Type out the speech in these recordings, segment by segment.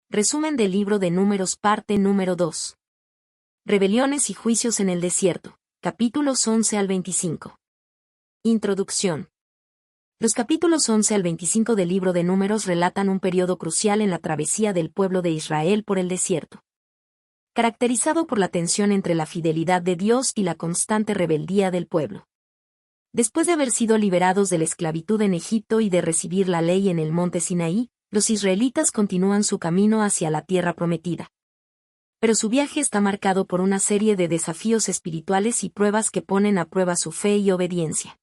Resumen del libro de Números, parte número 2. Rebeliones y juicios en el desierto, capítulos 11 al 25. Introducción. Los capítulos 11 al 25 del libro de Números relatan un periodo crucial en la travesía del pueblo de Israel por el desierto, caracterizado por la tensión entre la fidelidad de Dios y la constante rebeldía del pueblo. Después de haber sido liberados de la esclavitud en Egipto y de recibir la ley en el monte Sinaí, los israelitas continúan su camino hacia la tierra prometida. Pero su viaje está marcado por una serie de desafíos espirituales y pruebas que ponen a prueba su fe y obediencia.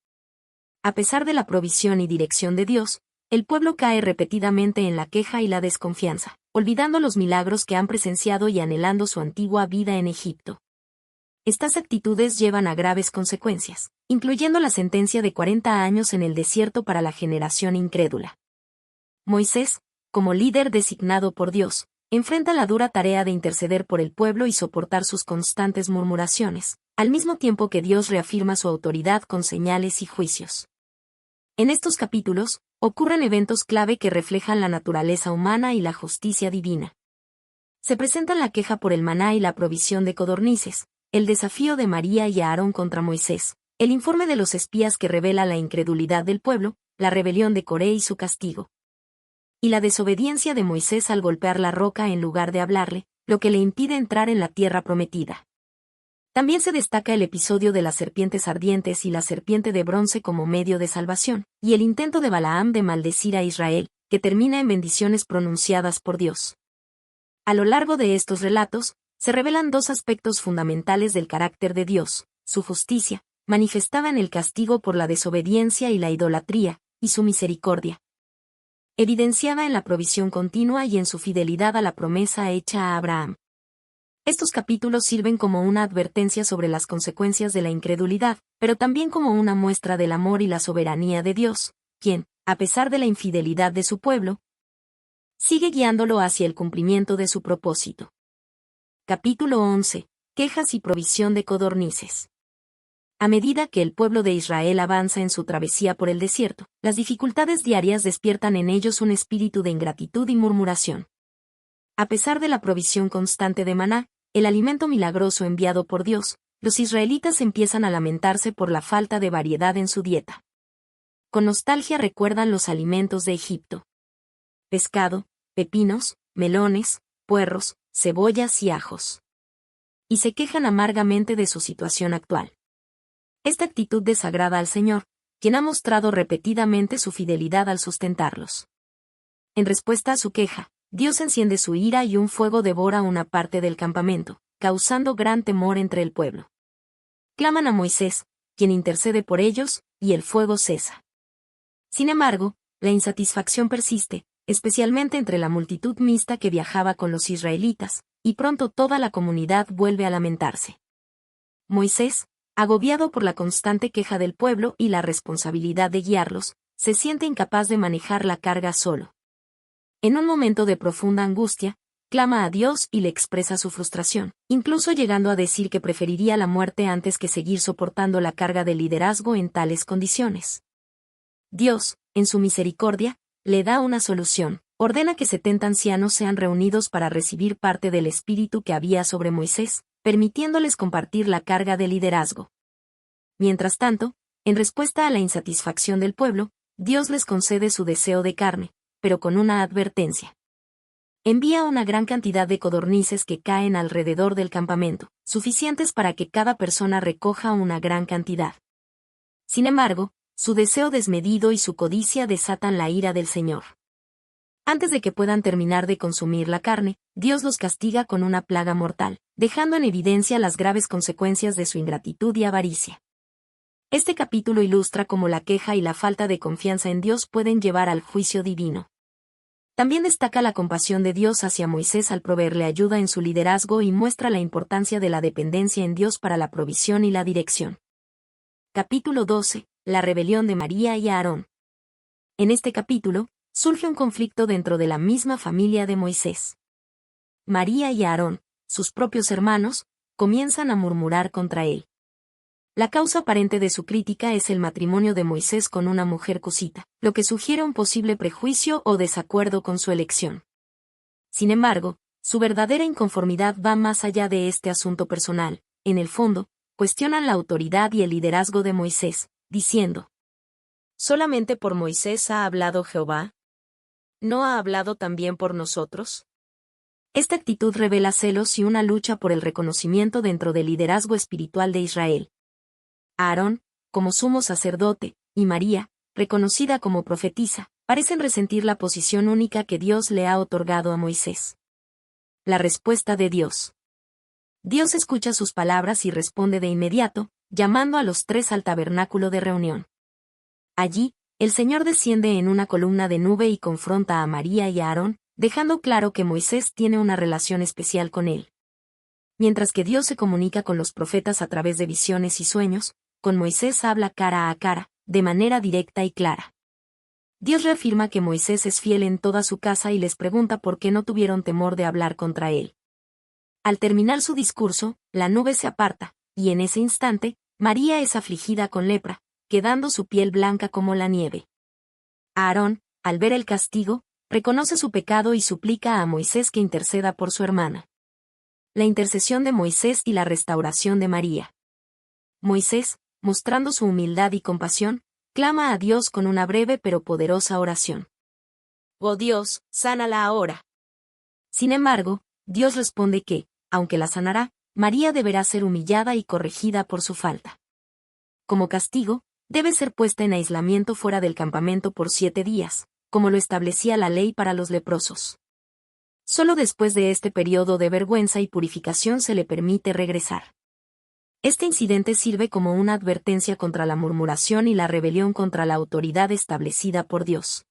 A pesar de la provisión y dirección de Dios, el pueblo cae repetidamente en la queja y la desconfianza, olvidando los milagros que han presenciado y anhelando su antigua vida en Egipto. Estas actitudes llevan a graves consecuencias, incluyendo la sentencia de 40 años en el desierto para la generación incrédula. Moisés, como líder designado por Dios, enfrenta la dura tarea de interceder por el pueblo y soportar sus constantes murmuraciones, al mismo tiempo que Dios reafirma su autoridad con señales y juicios. En estos capítulos, ocurren eventos clave que reflejan la naturaleza humana y la justicia divina. Se presentan la queja por el maná y la provisión de codornices, el desafío de María y Aarón contra Moisés, el informe de los espías que revela la incredulidad del pueblo, la rebelión de Coré y su castigo, y la desobediencia de Moisés al golpear la roca en lugar de hablarle, lo que le impide entrar en la tierra prometida. También se destaca el episodio de las serpientes ardientes y la serpiente de bronce como medio de salvación, y el intento de Balaam de maldecir a Israel, que termina en bendiciones pronunciadas por Dios. A lo largo de estos relatos, se revelan dos aspectos fundamentales del carácter de Dios: su justicia, manifestada en el castigo por la desobediencia y la idolatría, y su misericordia, evidenciada en la provisión continua y en su fidelidad a la promesa hecha a Abraham. Estos capítulos sirven como una advertencia sobre las consecuencias de la incredulidad, pero también como una muestra del amor y la soberanía de Dios, quien, a pesar de la infidelidad de su pueblo, sigue guiándolo hacia el cumplimiento de su propósito. Capítulo 11. Quejas y provisión de codornices. A medida que el pueblo de Israel avanza en su travesía por el desierto, las dificultades diarias despiertan en ellos un espíritu de ingratitud y murmuración. A pesar de la provisión constante de maná, el alimento milagroso enviado por Dios, los israelitas empiezan a lamentarse por la falta de variedad en su dieta. Con nostalgia recuerdan los alimentos de Egipto: pescado, pepinos, melones, puerros, cebollas y ajos. Y se quejan amargamente de su situación actual. Esta actitud desagrada al Señor, quien ha mostrado repetidamente su fidelidad al sustentarlos. En respuesta a su queja, Dios enciende su ira y un fuego devora una parte del campamento, causando gran temor entre el pueblo. Claman a Moisés, quien intercede por ellos, y el fuego cesa. Sin embargo, la insatisfacción persiste, especialmente entre la multitud mixta que viajaba con los israelitas, y pronto toda la comunidad vuelve a lamentarse. Moisés, agobiado por la constante queja del pueblo y la responsabilidad de guiarlos, se siente incapaz de manejar la carga solo. En un momento de profunda angustia, clama a Dios y le expresa su frustración, incluso llegando a decir que preferiría la muerte antes que seguir soportando la carga de liderazgo en tales condiciones. Dios, en su misericordia, le da una solución: ordena que 70 ancianos sean reunidos para recibir parte del espíritu que había sobre Moisés, permitiéndoles compartir la carga de liderazgo. Mientras tanto, en respuesta a la insatisfacción del pueblo, Dios les concede su deseo de carne, pero con una advertencia. Envía una gran cantidad de codornices que caen alrededor del campamento, suficientes para que cada persona recoja una gran cantidad. Sin embargo, su deseo desmedido y su codicia desatan la ira del Señor. Antes de que puedan terminar de consumir la carne, Dios los castiga con una plaga mortal, dejando en evidencia las graves consecuencias de su ingratitud y avaricia. Este capítulo ilustra cómo la queja y la falta de confianza en Dios pueden llevar al juicio divino. También destaca la compasión de Dios hacia Moisés al proveerle ayuda en su liderazgo y muestra la importancia de la dependencia en Dios para la provisión y la dirección. Capítulo 12. La rebelión de María y Aarón. En este capítulo, surge un conflicto dentro de la misma familia de Moisés. María y Aarón, sus propios hermanos, comienzan a murmurar contra él. La causa aparente de su crítica es el matrimonio de Moisés con una mujer cusita, lo que sugiere un posible prejuicio o desacuerdo con su elección. Sin embargo, su verdadera inconformidad va más allá de este asunto personal. En el fondo, cuestionan la autoridad y el liderazgo de Moisés, diciendo: ¿solamente por Moisés ha hablado Jehová? ¿No ha hablado también por nosotros? Esta actitud revela celos y una lucha por el reconocimiento dentro del liderazgo espiritual de Israel. Aarón, como sumo sacerdote, y María, reconocida como profetisa, parecen resentir la posición única que Dios le ha otorgado a Moisés. La respuesta de Dios. Dios escucha sus palabras y responde de inmediato, llamando a los tres al tabernáculo de reunión. Allí, el Señor desciende en una columna de nube y confronta a María y a Aarón, dejando claro que Moisés tiene una relación especial con él. Mientras que Dios se comunica con los profetas a través de visiones y sueños, con Moisés habla cara a cara, de manera directa y clara. Dios reafirma que Moisés es fiel en toda su casa y les pregunta por qué no tuvieron temor de hablar contra él. Al terminar su discurso, la nube se aparta, y en ese instante, María es afligida con lepra, quedando su piel blanca como la nieve. Aarón, al ver el castigo, reconoce su pecado y suplica a Moisés que interceda por su hermana. La intercesión de Moisés y la restauración de María. Moisés, mostrando su humildad y compasión, clama a Dios con una breve pero poderosa oración. «Oh Dios, sánala ahora». Sin embargo, Dios responde que, aunque la sanará, María deberá ser humillada y corregida por su falta. Como castigo, debe ser puesta en aislamiento fuera del campamento por 7 días, como lo establecía la ley para los leprosos. Solo después de este periodo de vergüenza y purificación se le permite regresar. Este incidente sirve como una advertencia contra la murmuración y la rebelión contra la autoridad establecida por Dios.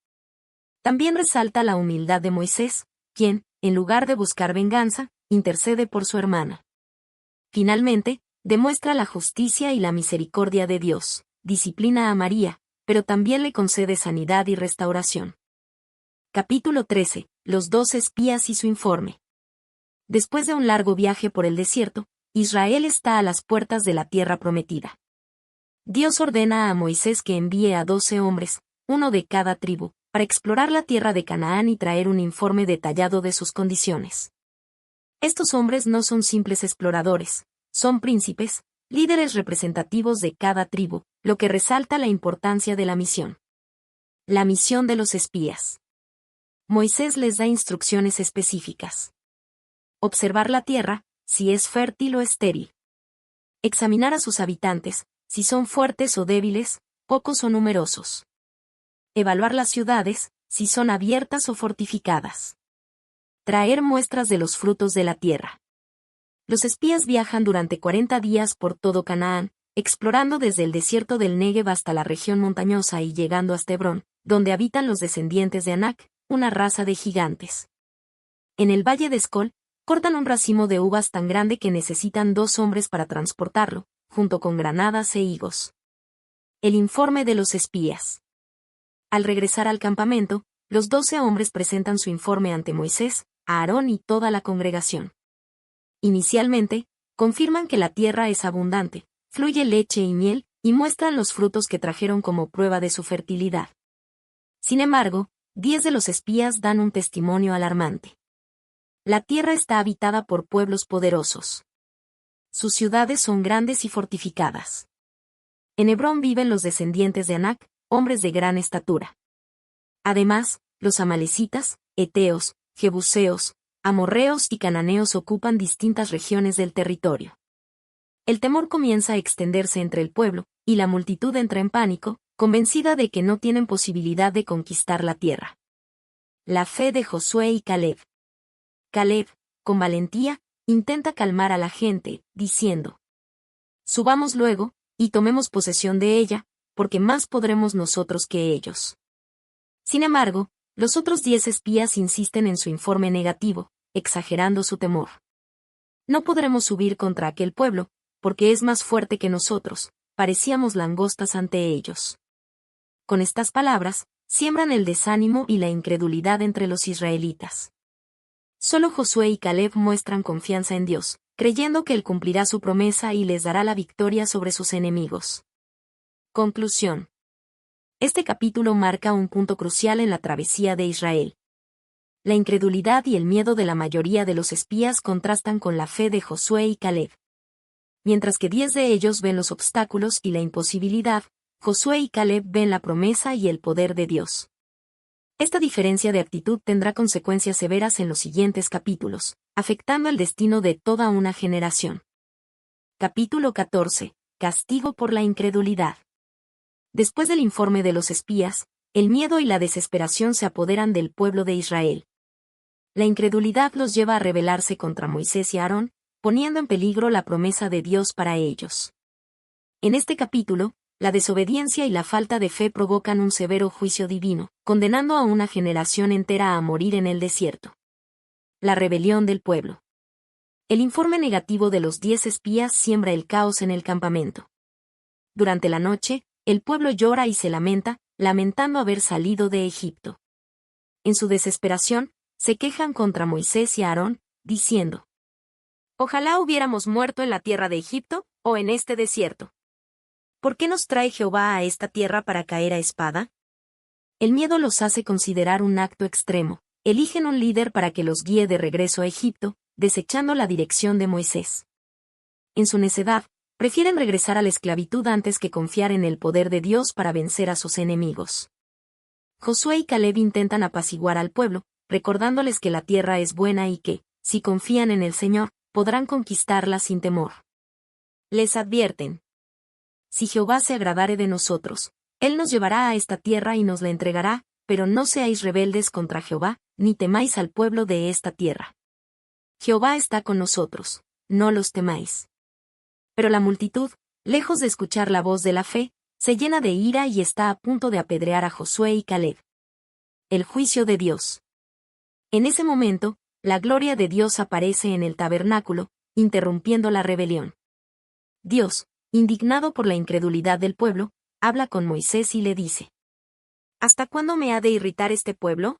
También resalta la humildad de Moisés, quien, en lugar de buscar venganza, intercede por su hermana. Finalmente, demuestra la justicia y la misericordia de Dios, disciplina a María, pero también le concede sanidad y restauración. Capítulo 13. Los 12 espías y su informe. Después de un largo viaje por el desierto, Israel está a las puertas de la tierra prometida. Dios ordena a Moisés que envíe a 12 hombres, uno de cada tribu, para explorar la tierra de Canaán y traer un informe detallado de sus condiciones. Estos hombres no son simples exploradores, son príncipes, líderes representativos de cada tribu, lo que resalta la importancia de la misión. La misión de los espías. Moisés les da instrucciones específicas. Observar la tierra, si es fértil o estéril. Examinar a sus habitantes, si son fuertes o débiles, pocos o numerosos. Evaluar las ciudades, si son abiertas o fortificadas. Traer muestras de los frutos de la tierra. Los espías viajan durante 40 días por todo Canaán, explorando desde el desierto del Néguev hasta la región montañosa y llegando hasta Hebrón, donde habitan los descendientes de Anac, una raza de gigantes. En el valle de Escol, cortan un racimo de uvas tan grande que necesitan 2 hombres para transportarlo, junto con granadas e higos. El informe de los espías. Al regresar al campamento, los 12 hombres presentan su informe ante Moisés, Aarón y toda la congregación. Inicialmente, confirman que la tierra es abundante, fluye leche y miel, y muestran los frutos que trajeron como prueba de su fertilidad. Sin embargo, 10 de los espías dan un testimonio alarmante. La tierra está habitada por pueblos poderosos. Sus ciudades son grandes y fortificadas. En Hebrón viven los descendientes de Anac, hombres de gran estatura. Además, los amalecitas, heteos, jebuseos, amorreos y cananeos ocupan distintas regiones del territorio. El temor comienza a extenderse entre el pueblo, y la multitud entra en pánico, convencida de que no tienen posibilidad de conquistar la tierra. La fe de Josué y Caleb. Caleb, con valentía, intenta calmar a la gente, diciendo: «Subamos luego, y tomemos posesión de ella, porque más podremos nosotros que ellos». Sin embargo, los otros 10 espías insisten en su informe negativo, exagerando su temor. «No podremos subir contra aquel pueblo, porque es más fuerte que nosotros, parecíamos langostas ante ellos». Con estas palabras, siembran el desánimo y la incredulidad entre los israelitas. Solo Josué y Caleb muestran confianza en Dios, creyendo que Él cumplirá su promesa y les dará la victoria sobre sus enemigos. Conclusión. Este capítulo marca un punto crucial en la travesía de Israel. La incredulidad y el miedo de la mayoría de los espías contrastan con la fe de Josué y Caleb. Mientras que 10 de ellos ven los obstáculos y la imposibilidad, Josué y Caleb ven la promesa y el poder de Dios. Esta diferencia de actitud tendrá consecuencias severas en los siguientes capítulos, afectando el destino de toda una generación. Capítulo 14. Castigo por la incredulidad. Después del informe de los espías, el miedo y la desesperación se apoderan del pueblo de Israel. La incredulidad los lleva a rebelarse contra Moisés y Aarón, poniendo en peligro la promesa de Dios para ellos. En este capítulo, la desobediencia y la falta de fe provocan un severo juicio divino, condenando a una generación entera a morir en el desierto. La rebelión del pueblo. El informe negativo de los 10 espías siembra el caos en el campamento. Durante la noche, el pueblo llora y se lamenta, lamentando haber salido de Egipto. En su desesperación, se quejan contra Moisés y Aarón, diciendo: «Ojalá hubiéramos muerto en la tierra de Egipto, o en este desierto. ¿Por qué nos trae Jehová a esta tierra para caer a espada?» El miedo los hace considerar un acto extremo. Eligen un líder para que los guíe de regreso a Egipto, desechando la dirección de Moisés. En su necedad, prefieren regresar a la esclavitud antes que confiar en el poder de Dios para vencer a sus enemigos. Josué y Caleb intentan apaciguar al pueblo, recordándoles que la tierra es buena y que, si confían en el Señor, podrán conquistarla sin temor. Les advierten: «Si Jehová se agradare de nosotros, Él nos llevará a esta tierra y nos la entregará, pero no seáis rebeldes contra Jehová, ni temáis al pueblo de esta tierra. Jehová está con nosotros, no los temáis». Pero la multitud, lejos de escuchar la voz de la fe, se llena de ira y está a punto de apedrear a Josué y Caleb. El juicio de Dios. En ese momento, la gloria de Dios aparece en el tabernáculo, interrumpiendo la rebelión. Dios, indignado por la incredulidad del pueblo, habla con Moisés y le dice: «¿Hasta cuándo me ha de irritar este pueblo?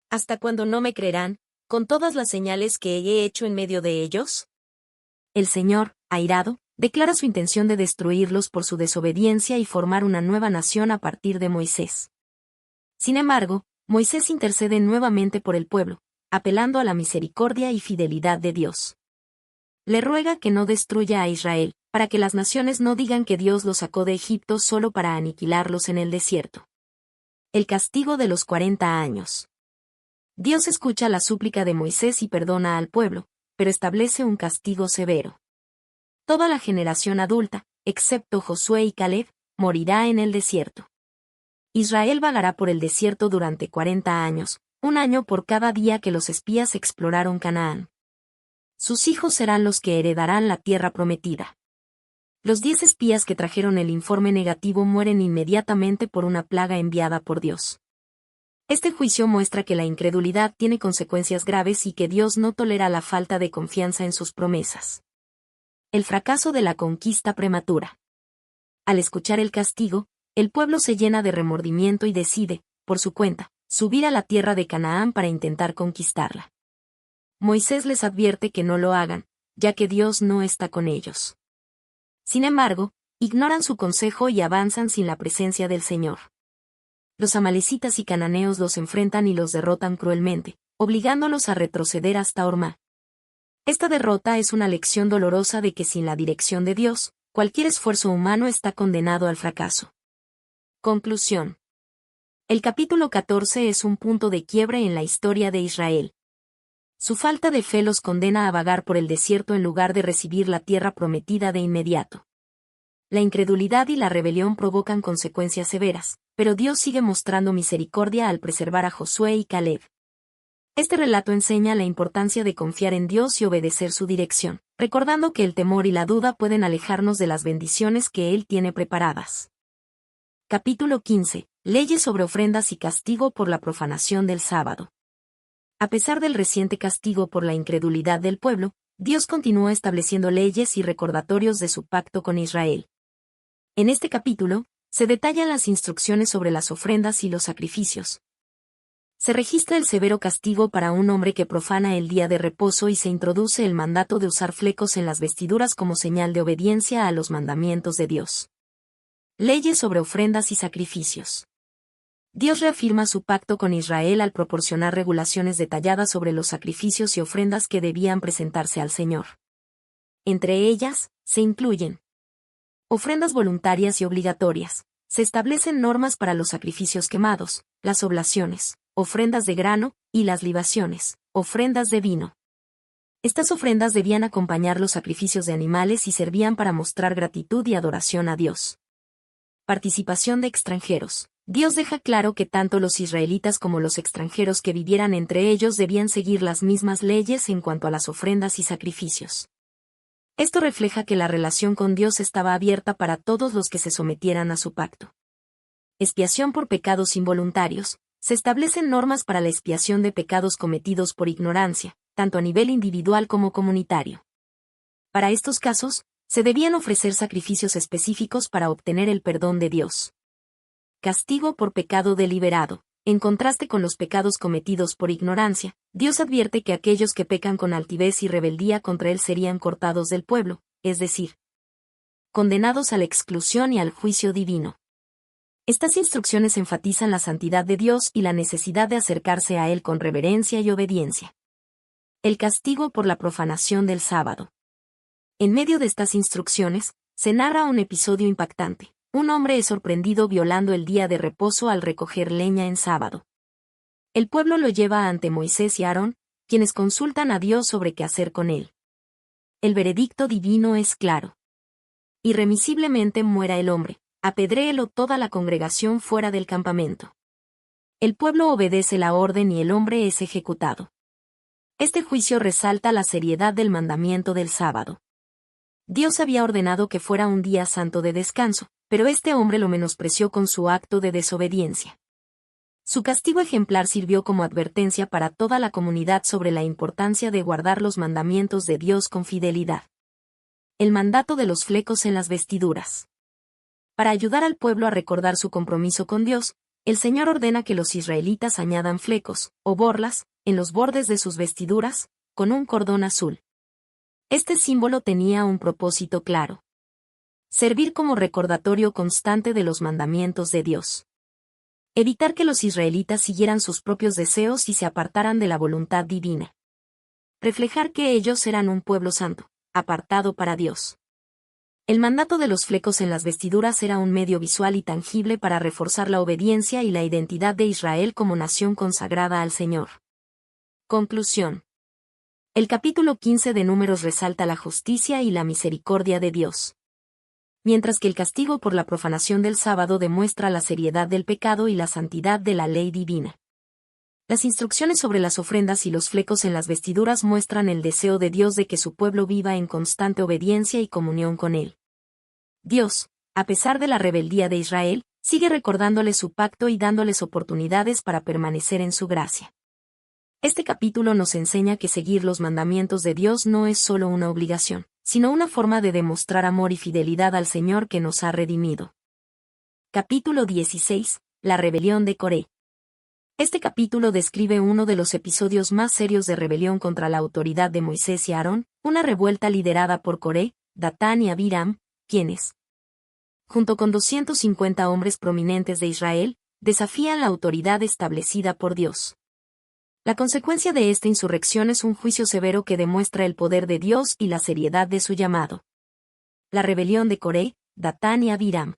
¿Hasta cuándo no me creerán, con todas las señales que he hecho en medio de ellos?» El Señor, airado, declara su intención de destruirlos por su desobediencia y formar una nueva nación a partir de Moisés. Sin embargo, Moisés intercede nuevamente por el pueblo, apelando a la misericordia y fidelidad de Dios. Le ruega que no destruya a Israel, para que las naciones no digan que Dios los sacó de Egipto solo para aniquilarlos en el desierto. El castigo de los 40 años. Dios escucha la súplica de Moisés y perdona al pueblo, pero establece un castigo severo. Toda la generación adulta, excepto Josué y Caleb, morirá en el desierto. Israel vagará por el desierto durante 40 años, un año por cada día que los espías exploraron Canaán. Sus hijos serán los que heredarán la tierra prometida. Los 10 espías que trajeron el informe negativo mueren inmediatamente por una plaga enviada por Dios. Este juicio muestra que la incredulidad tiene consecuencias graves y que Dios no tolera la falta de confianza en sus promesas. El fracaso de la conquista prematura. Al escuchar el castigo, el pueblo se llena de remordimiento y decide, por su cuenta, subir a la tierra de Canaán para intentar conquistarla. Moisés les advierte que no lo hagan, ya que Dios no está con ellos. Sin embargo, ignoran su consejo y avanzan sin la presencia del Señor. Los amalecitas y cananeos los enfrentan y los derrotan cruelmente, obligándolos a retroceder hasta Horma. Esta derrota es una lección dolorosa de que sin la dirección de Dios, cualquier esfuerzo humano está condenado al fracaso. Conclusión. El capítulo 14 es un punto de quiebre en la historia de Israel. Su falta de fe los condena a vagar por el desierto en lugar de recibir la tierra prometida de inmediato. La incredulidad y la rebelión provocan consecuencias severas, pero Dios sigue mostrando misericordia al preservar a Josué y Caleb. Este relato enseña la importancia de confiar en Dios y obedecer su dirección, recordando que el temor y la duda pueden alejarnos de las bendiciones que Él tiene preparadas. Capítulo 15. Leyes sobre ofrendas y castigo por la profanación del sábado. A pesar del reciente castigo por la incredulidad del pueblo, Dios continúa estableciendo leyes y recordatorios de su pacto con Israel. En este capítulo, se detallan las instrucciones sobre las ofrendas y los sacrificios. Se registra el severo castigo para un hombre que profana el día de reposo y se introduce el mandato de usar flecos en las vestiduras como señal de obediencia a los mandamientos de Dios. Leyes sobre ofrendas y sacrificios. Dios reafirma su pacto con Israel al proporcionar regulaciones detalladas sobre los sacrificios y ofrendas que debían presentarse al Señor. Entre ellas, se incluyen ofrendas voluntarias y obligatorias. Se establecen normas para los sacrificios quemados, las oblaciones, ofrendas de grano, y las libaciones, ofrendas de vino. Estas ofrendas debían acompañar los sacrificios de animales y servían para mostrar gratitud y adoración a Dios. Participación de extranjeros. Dios deja claro que tanto los israelitas como los extranjeros que vivieran entre ellos debían seguir las mismas leyes en cuanto a las ofrendas y sacrificios. Esto refleja que la relación con Dios estaba abierta para todos los que se sometieran a su pacto. Expiación por pecados involuntarios. Se establecen normas para la expiación de pecados cometidos por ignorancia, tanto a nivel individual como comunitario. Para estos casos, se debían ofrecer sacrificios específicos para obtener el perdón de Dios. Castigo por pecado deliberado. En contraste con los pecados cometidos por ignorancia, Dios advierte que aquellos que pecan con altivez y rebeldía contra Él serían cortados del pueblo, es decir, condenados a la exclusión y al juicio divino. Estas instrucciones enfatizan la santidad de Dios y la necesidad de acercarse a Él con reverencia y obediencia. El castigo por la profanación del sábado. En medio de estas instrucciones, se narra un episodio impactante. Un hombre es sorprendido violando el día de reposo al recoger leña en sábado. El pueblo lo lleva ante Moisés y Aarón, quienes consultan a Dios sobre qué hacer con él. El veredicto divino es claro. Irremisiblemente muera el hombre, apedréelo toda la congregación fuera del campamento. El pueblo obedece la orden y el hombre es ejecutado. Este juicio resalta la seriedad del mandamiento del sábado. Dios había ordenado que fuera un día santo de descanso, pero este hombre lo menospreció con su acto de desobediencia. Su castigo ejemplar sirvió como advertencia para toda la comunidad sobre la importancia de guardar los mandamientos de Dios con fidelidad. El mandato de los flecos en las vestiduras. Para ayudar al pueblo a recordar su compromiso con Dios, el Señor ordena que los israelitas añadan flecos, o borlas, en los bordes de sus vestiduras, con un cordón azul. Este símbolo tenía un propósito claro. Servir como recordatorio constante de los mandamientos de Dios. Evitar que los israelitas siguieran sus propios deseos y se apartaran de la voluntad divina. Reflejar que ellos eran un pueblo santo, apartado para Dios. El mandato de los flecos en las vestiduras era un medio visual y tangible para reforzar la obediencia y la identidad de Israel como nación consagrada al Señor. Conclusión. El capítulo 15 de Números resalta la justicia y la misericordia de Dios. Mientras que el castigo por la profanación del sábado demuestra la seriedad del pecado y la santidad de la ley divina. Las instrucciones sobre las ofrendas y los flecos en las vestiduras muestran el deseo de Dios de que su pueblo viva en constante obediencia y comunión con Él. Dios, a pesar de la rebeldía de Israel, sigue recordándoles su pacto y dándoles oportunidades para permanecer en su gracia. Este capítulo nos enseña que seguir los mandamientos de Dios no es solo una obligación, sino una forma de demostrar amor y fidelidad al Señor que nos ha redimido. Capítulo 16. La rebelión de Coré. Este capítulo describe uno de los episodios más serios de rebelión contra la autoridad de Moisés y Aarón, una revuelta liderada por Coré, Datán y Abiram, quienes, junto con 250 hombres prominentes de Israel, desafían la autoridad establecida por Dios. La consecuencia de esta insurrección es un juicio severo que demuestra el poder de Dios y la seriedad de su llamado. La rebelión de Coré, Datán y Abiram.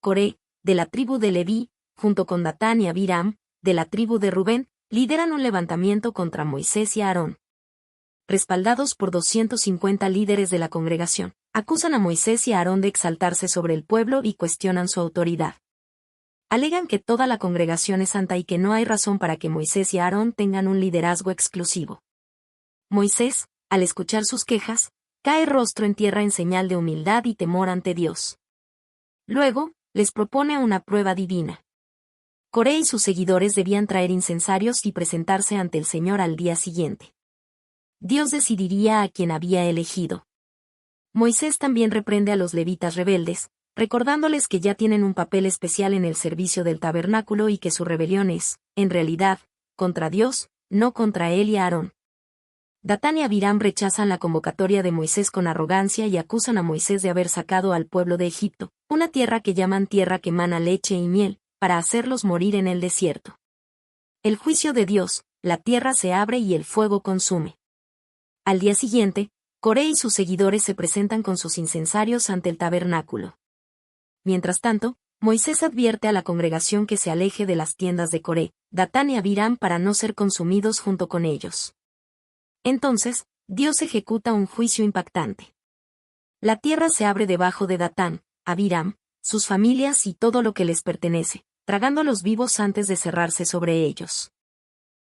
Coré, de la tribu de Leví, junto con Datán y Abiram, de la tribu de Rubén, lideran un levantamiento contra Moisés y Aarón. Respaldados por 250 líderes de la congregación, acusan a Moisés y a Aarón de exaltarse sobre el pueblo y cuestionan su autoridad. Alegan que toda la congregación es santa y que no hay razón para que Moisés y Aarón tengan un liderazgo exclusivo. Moisés, al escuchar sus quejas, cae rostro en tierra en señal de humildad y temor ante Dios. Luego, les propone una prueba divina. Coré y sus seguidores debían traer incensarios y presentarse ante el Señor al día siguiente. Dios decidiría a quien había elegido. Moisés también reprende a los levitas rebeldes, recordándoles que ya tienen un papel especial en el servicio del tabernáculo y que su rebelión es, en realidad, contra Dios, no contra él y Aarón. Datán y Abiram rechazan la convocatoria de Moisés con arrogancia y acusan a Moisés de haber sacado al pueblo de Egipto, una tierra que llaman tierra que mana leche y miel, para hacerlos morir en el desierto. El juicio de Dios, la tierra se abre y el fuego consume. Al día siguiente, Coré y sus seguidores se presentan con sus incensarios ante el tabernáculo. Mientras tanto, Moisés advierte a la congregación que se aleje de las tiendas de Coré, Datán y Abiram para no ser consumidos junto con ellos. Entonces, Dios ejecuta un juicio impactante. La tierra se abre debajo de Datán, Abiram, sus familias y todo lo que les pertenece, tragándolos vivos antes de cerrarse sobre ellos.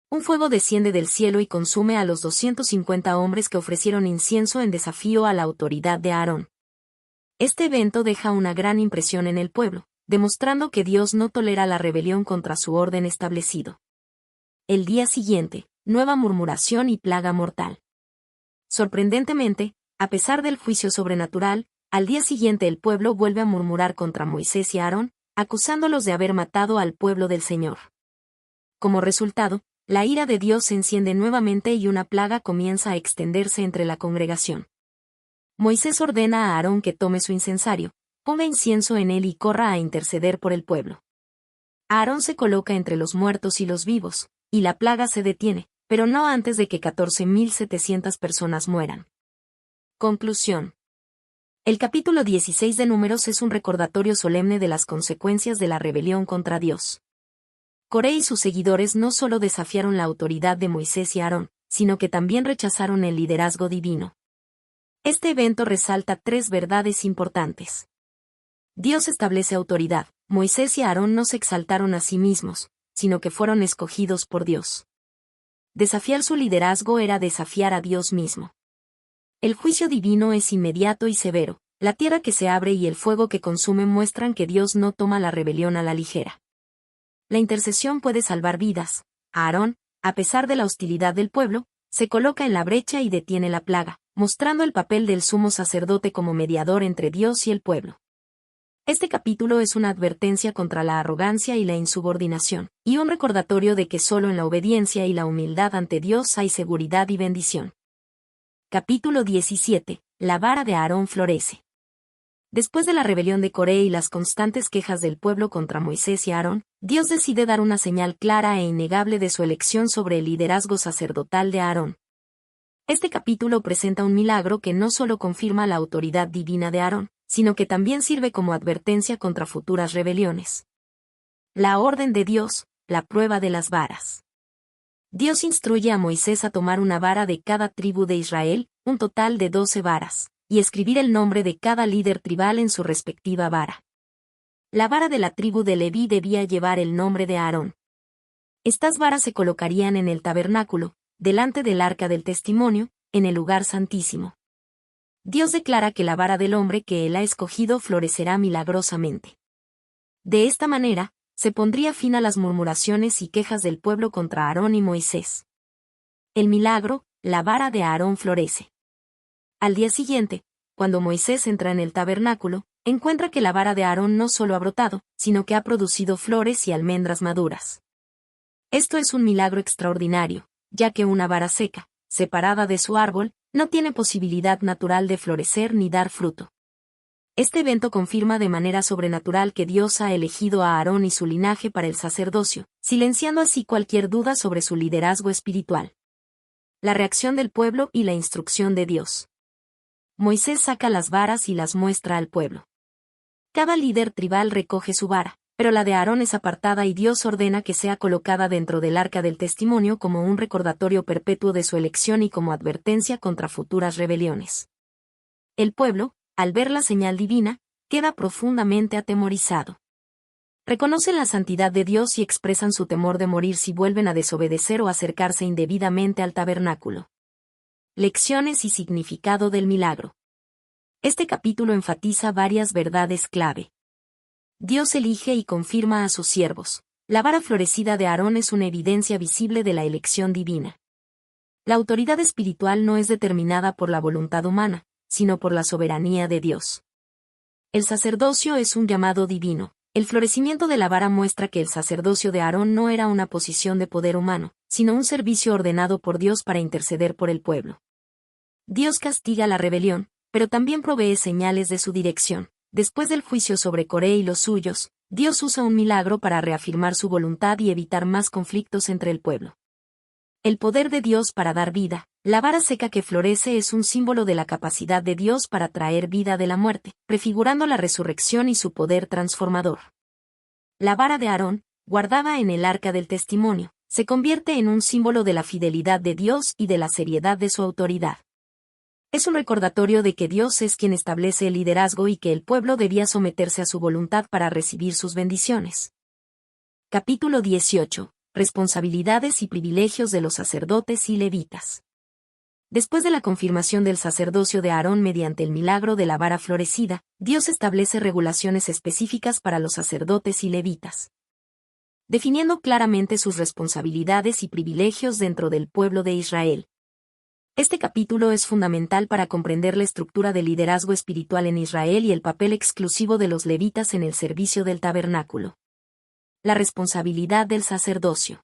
Un fuego desciende del cielo y consume a los 250 hombres que ofrecieron incienso en desafío a la autoridad de Aarón. Este evento deja una gran impresión en el pueblo, demostrando que Dios no tolera la rebelión contra su orden establecido. El día siguiente, nueva murmuración y plaga mortal. Sorprendentemente, a pesar del juicio sobrenatural, al día siguiente el pueblo vuelve a murmurar contra Moisés y Aarón, acusándolos de haber matado al pueblo del Señor. Como resultado, la ira de Dios se enciende nuevamente y una plaga comienza a extenderse entre la congregación. Moisés ordena a Aarón que tome su incensario, ponga incienso en él y corra a interceder por el pueblo. Aarón se coloca entre los muertos y los vivos, y la plaga se detiene, pero no antes de que 14.700 personas mueran. Conclusión. El capítulo 16 de Números es un recordatorio solemne de las consecuencias de la rebelión contra Dios. Coré y sus seguidores no solo desafiaron la autoridad de Moisés y Aarón, sino que también rechazaron el liderazgo divino. Este evento resalta tres verdades importantes. Dios establece autoridad. Moisés y Aarón no se exaltaron a sí mismos, sino que fueron escogidos por Dios. Desafiar su liderazgo era desafiar a Dios mismo. El juicio divino es inmediato y severo. La tierra que se abre y el fuego que consume muestran que Dios no toma la rebelión a la ligera. La intercesión puede salvar vidas. Aarón, a pesar de la hostilidad del pueblo, se coloca en la brecha y detiene la plaga, mostrando el papel del sumo sacerdote como mediador entre Dios y el pueblo. Este capítulo es una advertencia contra la arrogancia y la insubordinación, y un recordatorio de que solo en la obediencia y la humildad ante Dios hay seguridad y bendición. Capítulo 17. La vara de Aarón florece. Después de la rebelión de Coré y las constantes quejas del pueblo contra Moisés y Aarón, Dios decide dar una señal clara e innegable de su elección sobre el liderazgo sacerdotal de Aarón. Este capítulo presenta un milagro que no solo confirma la autoridad divina de Aarón, sino que también sirve como advertencia contra futuras rebeliones. La orden de Dios, la prueba de las varas. Dios instruye a Moisés a tomar una vara de cada tribu de Israel, un total de 12 varas, y escribir el nombre de cada líder tribal en su respectiva vara. La vara de la tribu de Leví debía llevar el nombre de Aarón. Estas varas se colocarían en el tabernáculo, delante del arca del testimonio, en el lugar santísimo. Dios declara que la vara del hombre que él ha escogido florecerá milagrosamente. De esta manera, se pondría fin a las murmuraciones y quejas del pueblo contra Aarón y Moisés. El milagro, la vara de Aarón florece. Al día siguiente, cuando Moisés entra en el tabernáculo, encuentra que la vara de Aarón no solo ha brotado, sino que ha producido flores y almendras maduras. Esto es un milagro extraordinario, ya que una vara seca, separada de su árbol, no tiene posibilidad natural de florecer ni dar fruto. Este evento confirma de manera sobrenatural que Dios ha elegido a Aarón y su linaje para el sacerdocio, silenciando así cualquier duda sobre su liderazgo espiritual. La reacción del pueblo y la instrucción de Dios. Moisés saca las varas y las muestra al pueblo. Cada líder tribal recoge su vara, pero la de Aarón es apartada y Dios ordena que sea colocada dentro del arca del testimonio como un recordatorio perpetuo de su elección y como advertencia contra futuras rebeliones. El pueblo, al ver la señal divina, queda profundamente atemorizado. Reconocen la santidad de Dios y expresan su temor de morir si vuelven a desobedecer o acercarse indebidamente al tabernáculo. Lecciones y significado del milagro. Este capítulo enfatiza varias verdades clave. Dios elige y confirma a sus siervos. La vara florecida de Aarón es una evidencia visible de la elección divina. La autoridad espiritual no es determinada por la voluntad humana, sino por la soberanía de Dios. El sacerdocio es un llamado divino. El florecimiento de la vara muestra que el sacerdocio de Aarón no era una posición de poder humano, sino un servicio ordenado por Dios para interceder por el pueblo. Dios castiga la rebelión, pero también provee señales de su dirección. Después del juicio sobre Coré y los suyos, Dios usa un milagro para reafirmar su voluntad y evitar más conflictos entre el pueblo. El poder de Dios para dar vida. La vara seca que florece es un símbolo de la capacidad de Dios para traer vida de la muerte, prefigurando la resurrección y su poder transformador. La vara de Aarón, guardada en el arca del testimonio, se convierte en un símbolo de la fidelidad de Dios y de la seriedad de su autoridad. Es un recordatorio de que Dios es quien establece el liderazgo y que el pueblo debía someterse a su voluntad para recibir sus bendiciones. Capítulo 18. Responsabilidades y privilegios de los sacerdotes y levitas. Después de la confirmación del sacerdocio de Aarón mediante el milagro de la vara florecida, Dios establece regulaciones específicas para los sacerdotes y levitas, definiendo claramente sus responsabilidades y privilegios dentro del pueblo de Israel. Este capítulo es fundamental para comprender la estructura del liderazgo espiritual en Israel y el papel exclusivo de los levitas en el servicio del tabernáculo. La responsabilidad del sacerdocio.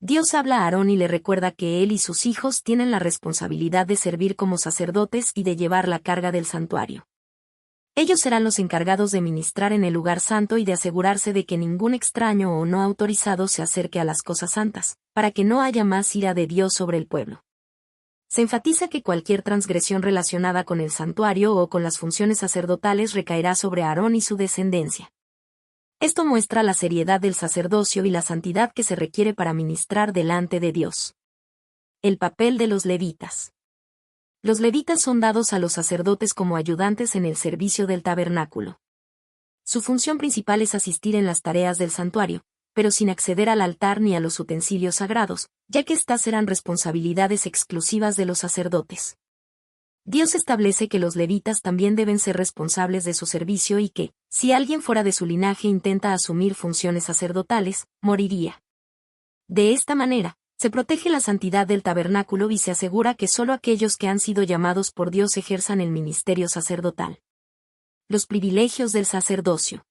Dios habla a Aarón y le recuerda que él y sus hijos tienen la responsabilidad de servir como sacerdotes y de llevar la carga del santuario. Ellos serán los encargados de ministrar en el lugar santo y de asegurarse de que ningún extraño o no autorizado se acerque a las cosas santas, para que no haya más ira de Dios sobre el pueblo. Se enfatiza que cualquier transgresión relacionada con el santuario o con las funciones sacerdotales recaerá sobre Aarón y su descendencia. Esto muestra la seriedad del sacerdocio y la santidad que se requiere para ministrar delante de Dios. El papel de los levitas. Los levitas son dados a los sacerdotes como ayudantes en el servicio del tabernáculo. Su función principal es asistir en las tareas del santuario, pero sin acceder al altar ni a los utensilios sagrados, ya que éstas serán responsabilidades exclusivas de los sacerdotes. Dios establece que los levitas también deben ser responsables de su servicio y que, si alguien fuera de su linaje intenta asumir funciones sacerdotales, moriría. De esta manera, se protege la santidad del tabernáculo y se asegura que solo aquellos que han sido llamados por Dios ejerzan el ministerio sacerdotal. Los privilegios del sacerdocio.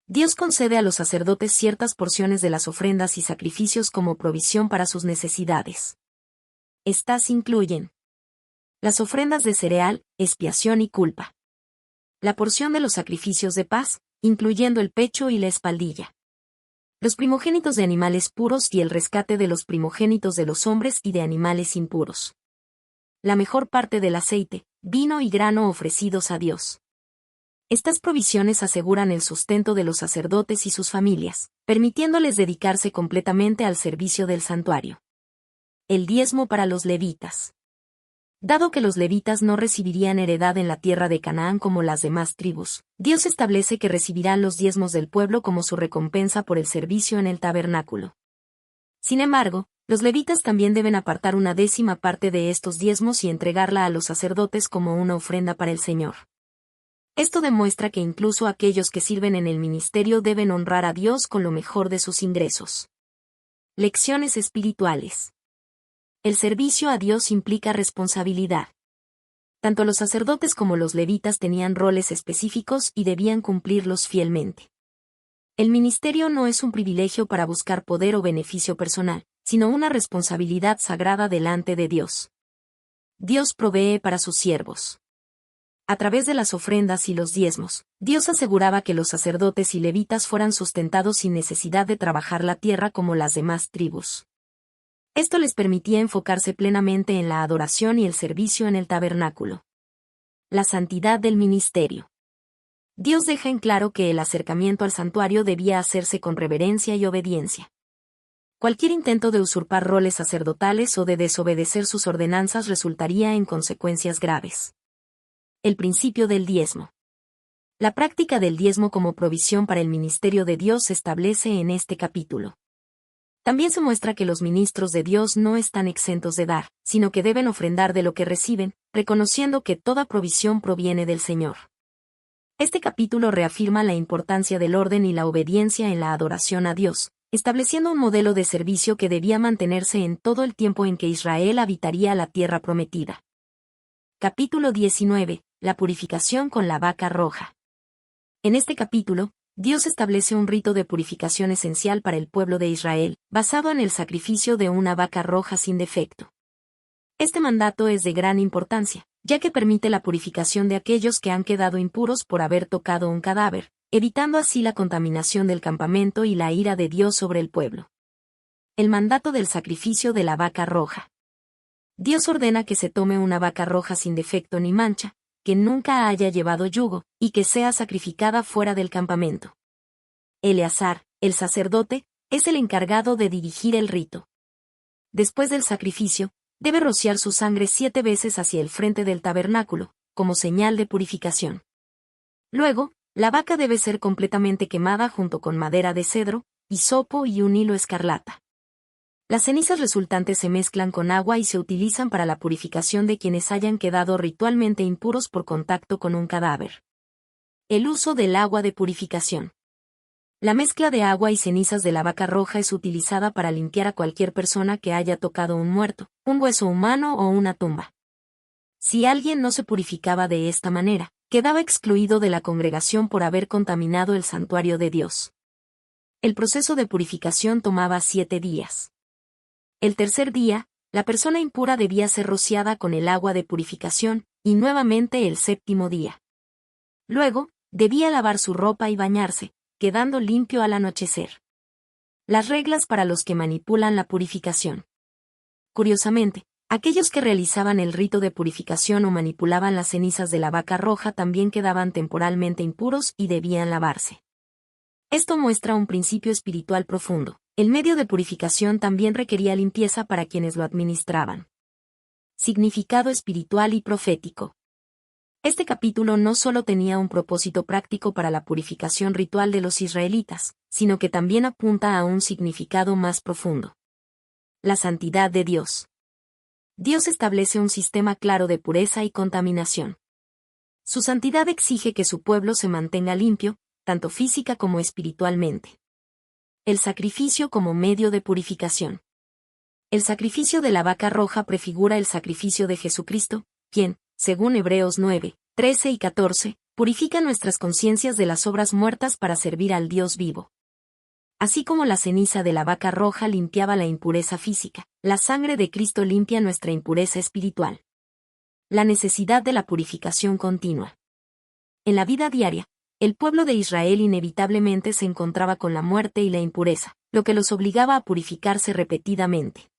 Dios concede a los sacerdotes ciertas porciones de las ofrendas y sacrificios como provisión para sus necesidades. Estas incluyen las ofrendas de cereal, expiación y culpa. La porción de los sacrificios de paz, incluyendo el pecho y la espaldilla. Los primogénitos de animales puros y el rescate de los primogénitos de los hombres y de animales impuros. La mejor parte del aceite, vino y grano ofrecidos a Dios. Estas provisiones aseguran el sustento de los sacerdotes y sus familias, permitiéndoles dedicarse completamente al servicio del santuario. El diezmo para los levitas. Dado que los levitas no recibirían heredad en la tierra de Canaán como las demás tribus, Dios establece que recibirán los diezmos del pueblo como su recompensa por el servicio en el tabernáculo. Sin embargo, los levitas también deben apartar una décima parte de estos diezmos y entregarla a los sacerdotes como una ofrenda para el Señor. Esto demuestra que incluso aquellos que sirven en el ministerio deben honrar a Dios con lo mejor de sus ingresos. Lecciones espirituales. El servicio a Dios implica responsabilidad. Tanto los sacerdotes como los levitas tenían roles específicos y debían cumplirlos fielmente. El ministerio no es un privilegio para buscar poder o beneficio personal, sino una responsabilidad sagrada delante de Dios. Dios provee para sus siervos. A través de las ofrendas y los diezmos, Dios aseguraba que los sacerdotes y levitas fueran sustentados sin necesidad de trabajar la tierra como las demás tribus. Esto les permitía enfocarse plenamente en la adoración y el servicio en el tabernáculo. La santidad del ministerio. Dios deja en claro que el acercamiento al santuario debía hacerse con reverencia y obediencia. Cualquier intento de usurpar roles sacerdotales o de desobedecer sus ordenanzas resultaría en consecuencias graves. El principio del diezmo. La práctica del diezmo como provisión para el ministerio de Dios se establece en este capítulo. También se muestra que los ministros de Dios no están exentos de dar, sino que deben ofrendar de lo que reciben, reconociendo que toda provisión proviene del Señor. Este capítulo reafirma la importancia del orden y la obediencia en la adoración a Dios, estableciendo un modelo de servicio que debía mantenerse en todo el tiempo en que Israel habitaría la tierra prometida. Capítulo 19. La purificación con la vaca roja. En este capítulo, Dios establece un rito de purificación esencial para el pueblo de Israel, basado en el sacrificio de una vaca roja sin defecto. Este mandato es de gran importancia, ya que permite la purificación de aquellos que han quedado impuros por haber tocado un cadáver, evitando así la contaminación del campamento y la ira de Dios sobre el pueblo. El mandato del sacrificio de la vaca roja. Dios ordena que se tome una vaca roja sin defecto ni mancha, que nunca haya llevado yugo, y que sea sacrificada fuera del campamento. Eleazar, el sacerdote, es el encargado de dirigir el rito. Después del sacrificio, debe rociar su sangre 7 veces hacia el frente del tabernáculo, como señal de purificación. Luego, la vaca debe ser completamente quemada junto con madera de cedro, hisopo y un hilo escarlata. Las cenizas resultantes se mezclan con agua y se utilizan para la purificación de quienes hayan quedado ritualmente impuros por contacto con un cadáver. El uso del agua de purificación. La mezcla de agua y cenizas de la vaca roja es utilizada para limpiar a cualquier persona que haya tocado un muerto, un hueso humano o una tumba. Si alguien no se purificaba de esta manera, quedaba excluido de la congregación por haber contaminado el santuario de Dios. El proceso de purificación tomaba 7 días. El tercer día, la persona impura debía ser rociada con el agua de purificación, y nuevamente el 7º día. Luego, debía lavar su ropa y bañarse, quedando limpio al anochecer. Las reglas para los que manipulan la purificación. Curiosamente, aquellos que realizaban el rito de purificación o manipulaban las cenizas de la vaca roja también quedaban temporalmente impuros y debían lavarse. Esto muestra un principio espiritual profundo. El medio de purificación también requería limpieza para quienes lo administraban. Significado espiritual y profético. Este capítulo no solo tenía un propósito práctico para la purificación ritual de los israelitas, sino que también apunta a un significado más profundo. La santidad de Dios. Dios establece un sistema claro de pureza y contaminación. Su santidad exige que su pueblo se mantenga limpio, tanto física como espiritualmente. El sacrificio como medio de purificación. El sacrificio de la vaca roja prefigura el sacrificio de Jesucristo, quien, según Hebreos 9, 13 y 14, purifica nuestras conciencias de las obras muertas para servir al Dios vivo. Así como la ceniza de la vaca roja limpiaba la impureza física, la sangre de Cristo limpia nuestra impureza espiritual. La necesidad de la purificación continua. En la vida diaria, el pueblo de Israel inevitablemente se encontraba con la muerte y la impureza, lo que los obligaba a purificarse repetidamente.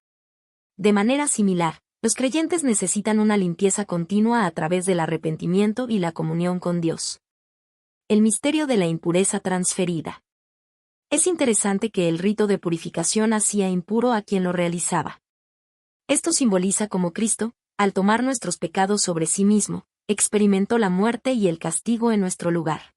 De manera similar, los creyentes necesitan una limpieza continua a través del arrepentimiento y la comunión con Dios. El misterio de la impureza transferida. Es interesante que el rito de purificación hacía impuro a quien lo realizaba. Esto simboliza cómo Cristo, al tomar nuestros pecados sobre sí mismo, experimentó la muerte y el castigo en nuestro lugar.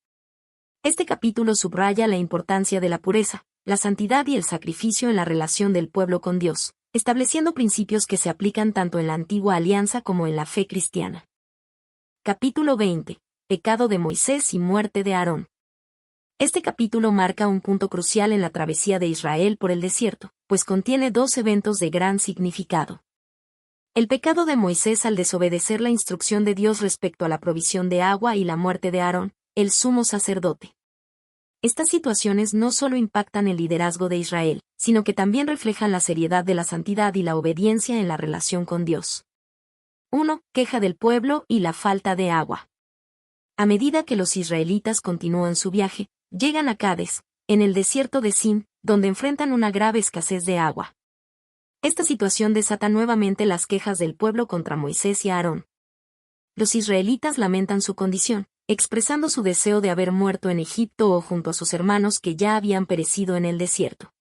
Este capítulo subraya la importancia de la pureza, la santidad y el sacrificio en la relación del pueblo con Dios, estableciendo principios que se aplican tanto en la antigua alianza como en la fe cristiana. Capítulo 20. Pecado de Moisés y muerte de Aarón. Este capítulo marca un punto crucial en la travesía de Israel por el desierto, pues contiene 2 eventos de gran significado. El pecado de Moisés al desobedecer la instrucción de Dios respecto a la provisión de agua y la muerte de Aarón, el sumo sacerdote. Estas situaciones no solo impactan el liderazgo de Israel, sino que también reflejan la seriedad de la santidad y la obediencia en la relación con Dios. 1. Queja del pueblo y la falta de agua. A medida que los israelitas continúan su viaje, llegan a Cades, en el desierto de Sin, donde enfrentan una grave escasez de agua. Esta situación desata nuevamente las quejas del pueblo contra Moisés y Aarón. Los israelitas lamentan su condición, expresando su deseo de haber muerto en Egipto o junto a sus hermanos que ya habían perecido en el desierto.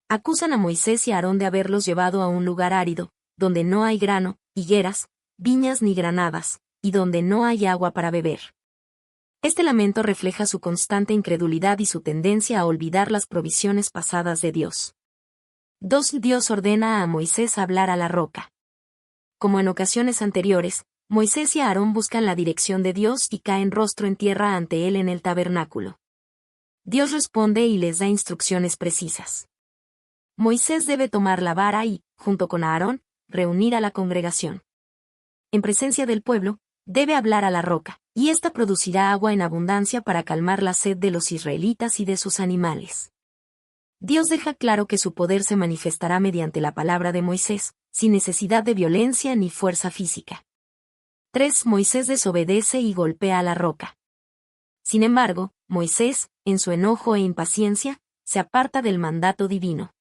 Acusan a Moisés y a Aarón de haberlos llevado a un lugar árido, donde no hay grano, higueras, viñas ni granadas, y donde no hay agua para beber. Este lamento refleja su constante incredulidad y su tendencia a olvidar las provisiones pasadas de Dios. 2. Dios ordena a Moisés hablar a la roca. Como en ocasiones anteriores, Moisés y Aarón buscan la dirección de Dios y caen rostro en tierra ante él en el tabernáculo. Dios responde y les da instrucciones precisas. Moisés debe tomar la vara y, junto con Aarón, reunir a la congregación. En presencia del pueblo, debe hablar a la roca, y ésta producirá agua en abundancia para calmar la sed de los israelitas y de sus animales. Dios deja claro que su poder se manifestará mediante la palabra de Moisés, sin necesidad de violencia ni fuerza física. 3. Moisés desobedece y golpea a la roca. Sin embargo, Moisés, en su enojo e impaciencia, se aparta del mandato divino.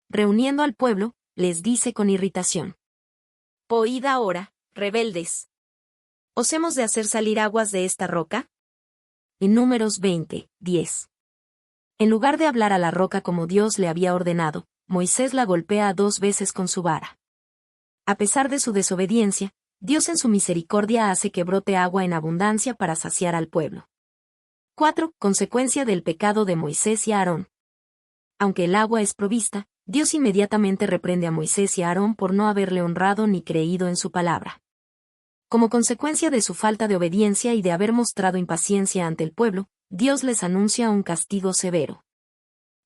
Reuniendo al pueblo, les dice con irritación: «Oíd ahora, rebeldes. ¿Os hemos de hacer salir aguas de esta roca?». En Números 20:10. En lugar de hablar a la roca como Dios le había ordenado, Moisés la golpea 2 veces con su vara. A pesar de su desobediencia, Dios en su misericordia hace que brote agua en abundancia para saciar al pueblo. 4. Consecuencia del pecado de Moisés y Aarón. Aunque el agua es provista, Dios inmediatamente reprende a Moisés y a Aarón por no haberle honrado ni creído en su palabra. Como consecuencia de su falta de obediencia y de haber mostrado impaciencia ante el pueblo, Dios les anuncia un castigo severo.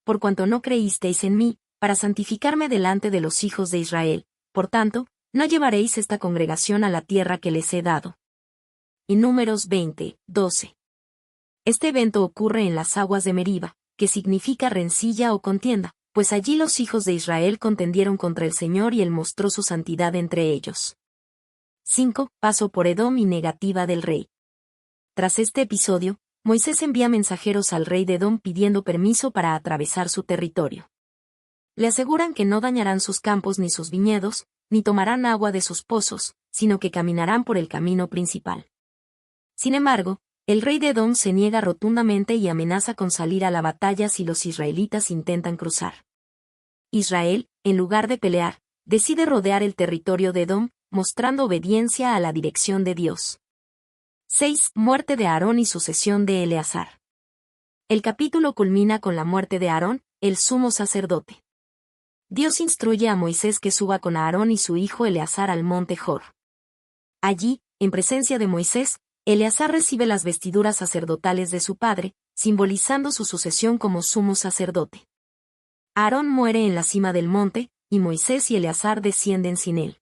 Por cuanto no creísteis en mí, para santificarme delante de los hijos de Israel, por tanto, no llevaréis esta congregación a la tierra que les he dado. En Números 20:12. Este evento ocurre en las aguas de Meriba, que significa rencilla o contienda, pues allí los hijos de Israel contendieron contra el Señor y Él mostró su santidad entre ellos. 5. Paso por Edom y negativa del rey. Tras este episodio, Moisés envía mensajeros al rey de Edom pidiendo permiso para atravesar su territorio. Le aseguran que no dañarán sus campos ni sus viñedos, ni tomarán agua de sus pozos, sino que caminarán por el camino principal. Sin embargo, el rey de Edom se niega rotundamente y amenaza con salir a la batalla si los israelitas intentan cruzar. Israel, en lugar de pelear, decide rodear el territorio de Edom, mostrando obediencia a la dirección de Dios. 6. Muerte de Aarón y sucesión de Eleazar. El capítulo culmina con la muerte de Aarón, el sumo sacerdote. Dios instruye a Moisés que suba con Aarón y su hijo Eleazar al monte Hor. Allí, en presencia de Moisés, Eleazar recibe las vestiduras sacerdotales de su padre, simbolizando su sucesión como sumo sacerdote. Aarón muere en la cima del monte, y Moisés y Eleazar descienden sin él.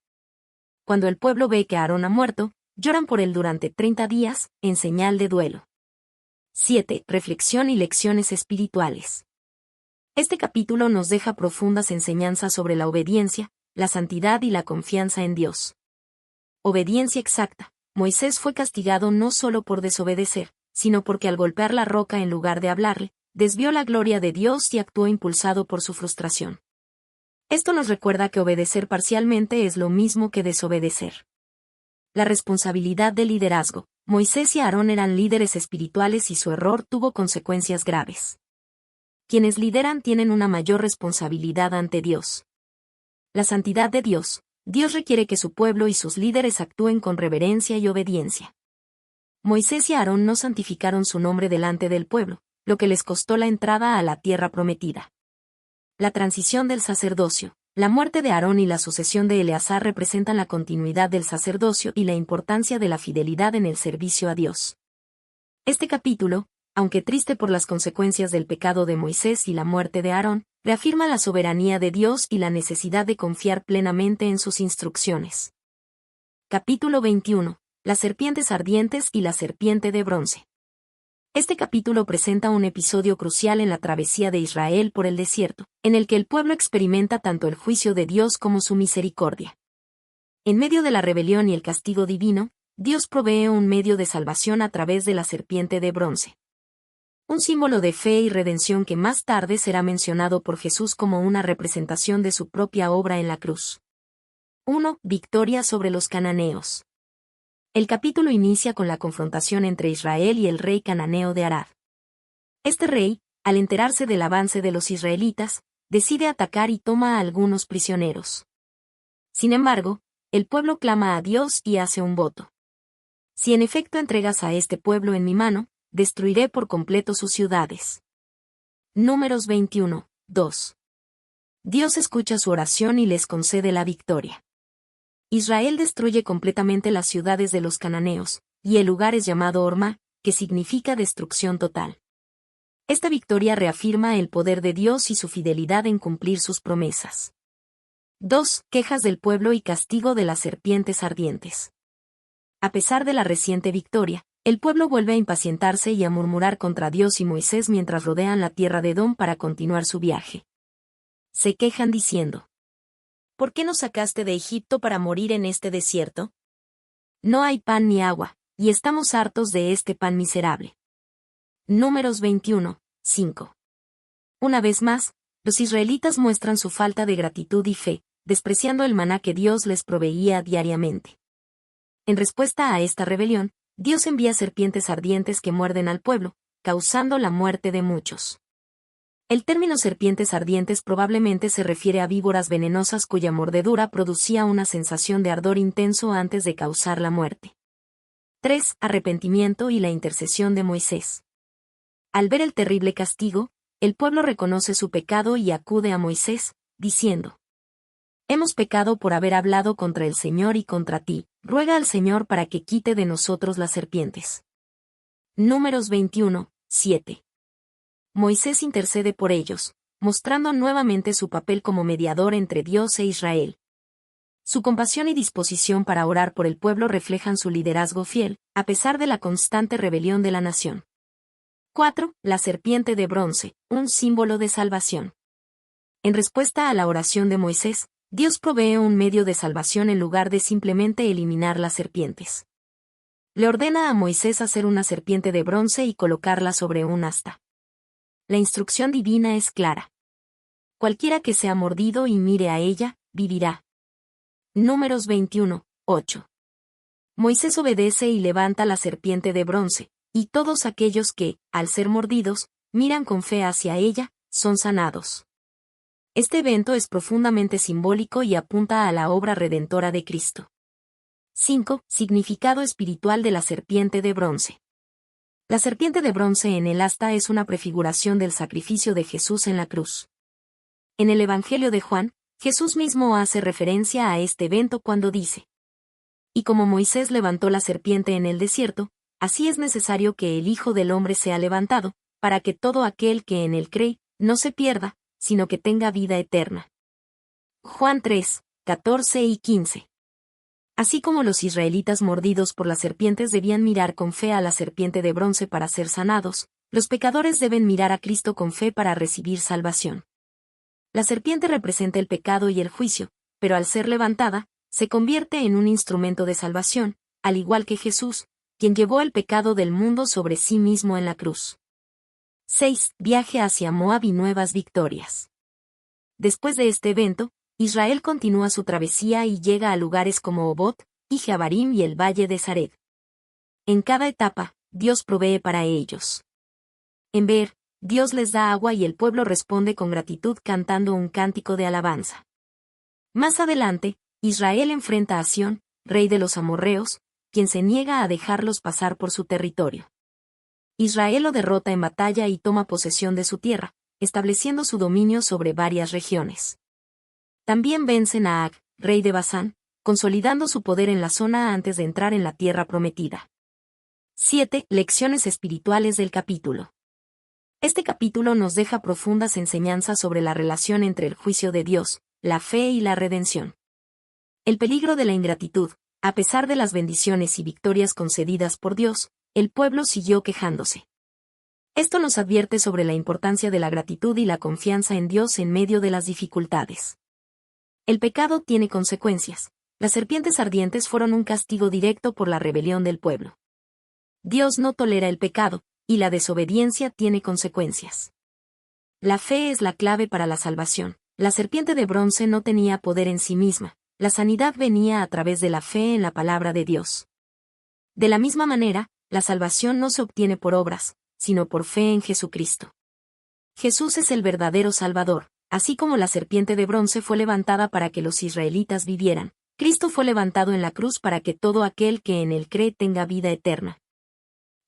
Cuando el pueblo ve que Aarón ha muerto, lloran por él durante 30 días, en señal de duelo. 7. Reflexión y lecciones espirituales. Este capítulo nos deja profundas enseñanzas sobre la obediencia, la santidad y la confianza en Dios. Obediencia exacta. Moisés fue castigado no solo por desobedecer, sino porque al golpear la roca en lugar de hablarle, desvió la gloria de Dios y actuó impulsado por su frustración. Esto nos recuerda que obedecer parcialmente es lo mismo que desobedecer. La responsabilidad del liderazgo. Moisés y Aarón eran líderes espirituales y su error tuvo consecuencias graves. Quienes lideran tienen una mayor responsabilidad ante Dios. La santidad de Dios. Dios requiere que su pueblo y sus líderes actúen con reverencia y obediencia. Moisés y Aarón no santificaron su nombre delante del pueblo, lo que les costó la entrada a la tierra prometida. La transición del sacerdocio. La muerte de Aarón y la sucesión de Eleazar representan la continuidad del sacerdocio y la importancia de la fidelidad en el servicio a Dios. Este capítulo, aunque triste por las consecuencias del pecado de Moisés y la muerte de Aarón, reafirma la soberanía de Dios y la necesidad de confiar plenamente en sus instrucciones. Capítulo 21. Las serpientes ardientes y la serpiente de bronce. Este capítulo presenta un episodio crucial en la travesía de Israel por el desierto, en el que el pueblo experimenta tanto el juicio de Dios como su misericordia. En medio de la rebelión y el castigo divino, Dios provee un medio de salvación a través de la serpiente de bronce. Un símbolo de fe y redención que más tarde será mencionado por Jesús como una representación de su propia obra en la cruz. 1. Victoria sobre los cananeos. El capítulo inicia con la confrontación entre Israel y el rey cananeo de Arad. Este rey, al enterarse del avance de los israelitas, decide atacar y toma a algunos prisioneros. Sin embargo, el pueblo clama a Dios y hace un voto. Si en efecto entregas a este pueblo en mi mano, destruiré por completo sus ciudades. Números 21:2. Dios escucha su oración y les concede la victoria. Israel destruye completamente las ciudades de los cananeos, y el lugar es llamado Horma, que significa destrucción total. Esta victoria reafirma el poder de Dios y su fidelidad en cumplir sus promesas. 2. Quejas del pueblo y castigo de las serpientes ardientes. A pesar de la reciente victoria, el pueblo vuelve a impacientarse y a murmurar contra Dios y Moisés mientras rodean la tierra de Edom para continuar su viaje. Se quejan diciendo: ¿Por qué nos sacaste de Egipto para morir en este desierto? No hay pan ni agua, y estamos hartos de este pan miserable. Números 21, 5. Una vez más, los israelitas muestran su falta de gratitud y fe, despreciando el maná que Dios les proveía diariamente. En respuesta a esta rebelión, Dios envía serpientes ardientes que muerden al pueblo, causando la muerte de muchos. El término serpientes ardientes probablemente se refiere a víboras venenosas cuya mordedura producía una sensación de ardor intenso antes de causar la muerte. 3. Arrepentimiento y la intercesión de Moisés. Al ver el terrible castigo, el pueblo reconoce su pecado y acude a Moisés, diciendo: «Hemos pecado por haber hablado contra el Señor y contra ti, ruega al Señor para que quite de nosotros las serpientes». Números 21, 7. Moisés intercede por ellos, mostrando nuevamente su papel como mediador entre Dios e Israel. Su compasión y disposición para orar por el pueblo reflejan su liderazgo fiel, a pesar de la constante rebelión de la nación. 4. La serpiente de bronce, un símbolo de salvación. En respuesta a la oración de Moisés, Dios provee un medio de salvación en lugar de simplemente eliminar las serpientes. Le ordena a Moisés hacer una serpiente de bronce y colocarla sobre un asta. La instrucción divina es clara. Cualquiera que sea mordido y mire a ella, vivirá. Números 21, 8. Moisés obedece y levanta la serpiente de bronce, y todos aquellos que, al ser mordidos, miran con fe hacia ella, son sanados. Este evento es profundamente simbólico y apunta a la obra redentora de Cristo. 5. Significado espiritual de la serpiente de bronce. La serpiente de bronce en el asta es una prefiguración del sacrificio de Jesús en la cruz. En el Evangelio de Juan, Jesús mismo hace referencia a este evento cuando dice: «Y como Moisés levantó la serpiente en el desierto, así es necesario que el Hijo del Hombre sea levantado, para que todo aquel que en él cree, no se pierda, sino que tenga vida eterna». Juan 3, 14 y 15. Así como los israelitas mordidos por las serpientes debían mirar con fe a la serpiente de bronce para ser sanados, los pecadores deben mirar a Cristo con fe para recibir salvación. La serpiente representa el pecado y el juicio, pero al ser levantada, se convierte en un instrumento de salvación, al igual que Jesús, quien llevó el pecado del mundo sobre sí mismo en la cruz. 6. Viaje hacia Moab y nuevas victorias. Después de este evento, Israel continúa su travesía y llega a lugares como Obot, y Jeabarim y el valle de Zared. En cada etapa, Dios provee para ellos. En Beer, Dios les da agua y el pueblo responde con gratitud cantando un cántico de alabanza. Más adelante, Israel enfrenta a Sión, rey de los amorreos, quien se niega a dejarlos pasar por su territorio. Israel lo derrota en batalla y toma posesión de su tierra, estableciendo su dominio sobre varias regiones. También vencen a Ag, rey de Basán, consolidando su poder en la zona antes de entrar en la tierra prometida. 7. Lecciones espirituales del capítulo. Este capítulo nos deja profundas enseñanzas sobre la relación entre el juicio de Dios, la fe y la redención. El peligro de la ingratitud. A pesar de las bendiciones y victorias concedidas por Dios, el pueblo siguió quejándose. Esto nos advierte sobre la importancia de la gratitud y la confianza en Dios en medio de las dificultades. El pecado tiene consecuencias. Las serpientes ardientes fueron un castigo directo por la rebelión del pueblo. Dios no tolera el pecado, y la desobediencia tiene consecuencias. La fe es la clave para la salvación. La serpiente de bronce no tenía poder en sí misma. La sanidad venía a través de la fe en la palabra de Dios. De la misma manera, la salvación no se obtiene por obras, sino por fe en Jesucristo. Jesús es el verdadero Salvador. Así como la serpiente de bronce fue levantada para que los israelitas vivieran, Cristo fue levantado en la cruz para que todo aquel que en él cree tenga vida eterna.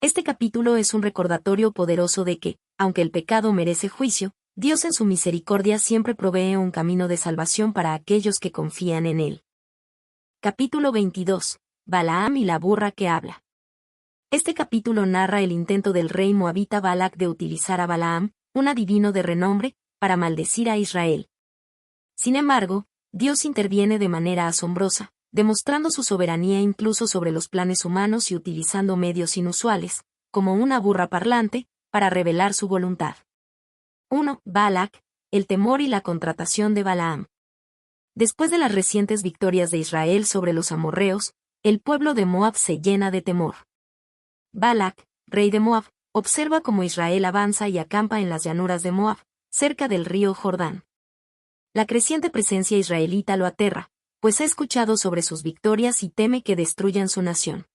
Este capítulo es un recordatorio poderoso de que, aunque el pecado merece juicio, Dios en su misericordia siempre provee un camino de salvación para aquellos que confían en él. Capítulo 22. Balaam y la burra que habla. Este capítulo narra el intento del rey moabita Balac de utilizar a Balaam, un adivino de renombre, para maldecir a Israel. Sin embargo, Dios interviene de manera asombrosa, demostrando su soberanía incluso sobre los planes humanos y utilizando medios inusuales, como una burra parlante, para revelar su voluntad. 1. Balac, el temor y la contratación de Balaam. Después de las recientes victorias de Israel sobre los amorreos, el pueblo de Moab se llena de temor. Balac, rey de Moab, observa cómo Israel avanza y acampa en las llanuras de Moab, cerca del río Jordán. La creciente presencia israelita lo aterra, pues ha escuchado sobre sus victorias y teme que destruyan su nación.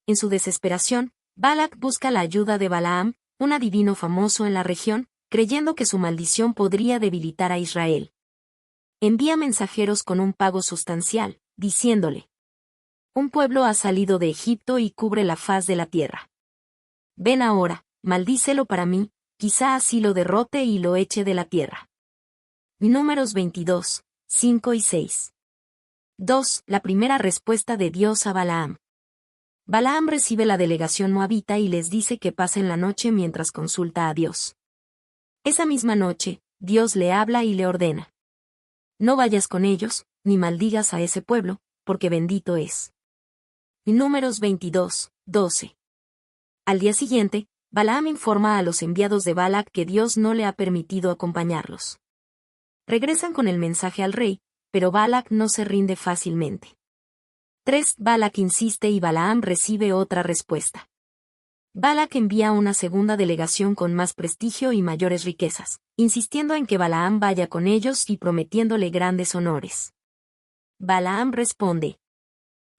En su desesperación, Balac busca la ayuda de Balaam, un adivino famoso en la región, creyendo que su maldición podría debilitar a Israel. Envía mensajeros con un pago sustancial, diciéndole: un pueblo ha salido de Egipto y cubre la faz de la tierra. Ven ahora, maldícelo para mí, quizá así lo derrote y lo eche de la tierra. Números 22, 5 y 6. 2. La primera respuesta de Dios a Balaam. Balaam recibe la delegación moabita y les dice que pasen la noche mientras consulta a Dios. Esa misma noche, Dios le habla y le ordena: no vayas con ellos, ni maldigas a ese pueblo, porque bendito es. Números 22, 12. Al día siguiente, Balaam informa a los enviados de Balac que Dios no le ha permitido acompañarlos. Regresan con el mensaje al rey, pero Balac no se rinde fácilmente. 3. Balac insiste y Balaam recibe otra respuesta. Balac envía una segunda delegación con más prestigio y mayores riquezas, insistiendo en que Balaam vaya con ellos y prometiéndole grandes honores. Balaam responde: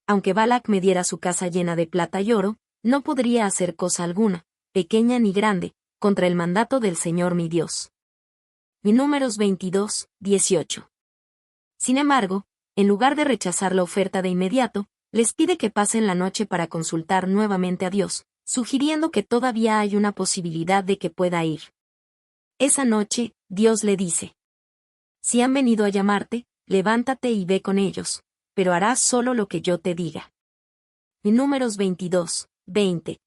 aunque Balac me diera su casa llena de plata y oro, no podría hacer cosa alguna, pequeña ni grande, contra el mandato del Señor mi Dios. Números 22, 18. Sin embargo, en lugar de rechazar la oferta de inmediato, les pide que pasen la noche para consultar nuevamente a Dios, sugiriendo que todavía hay una posibilidad de que pueda ir. Esa noche, Dios le dice: si han venido a llamarte, levántate y ve con ellos, pero harás solo lo que yo te diga. Números 22, 20.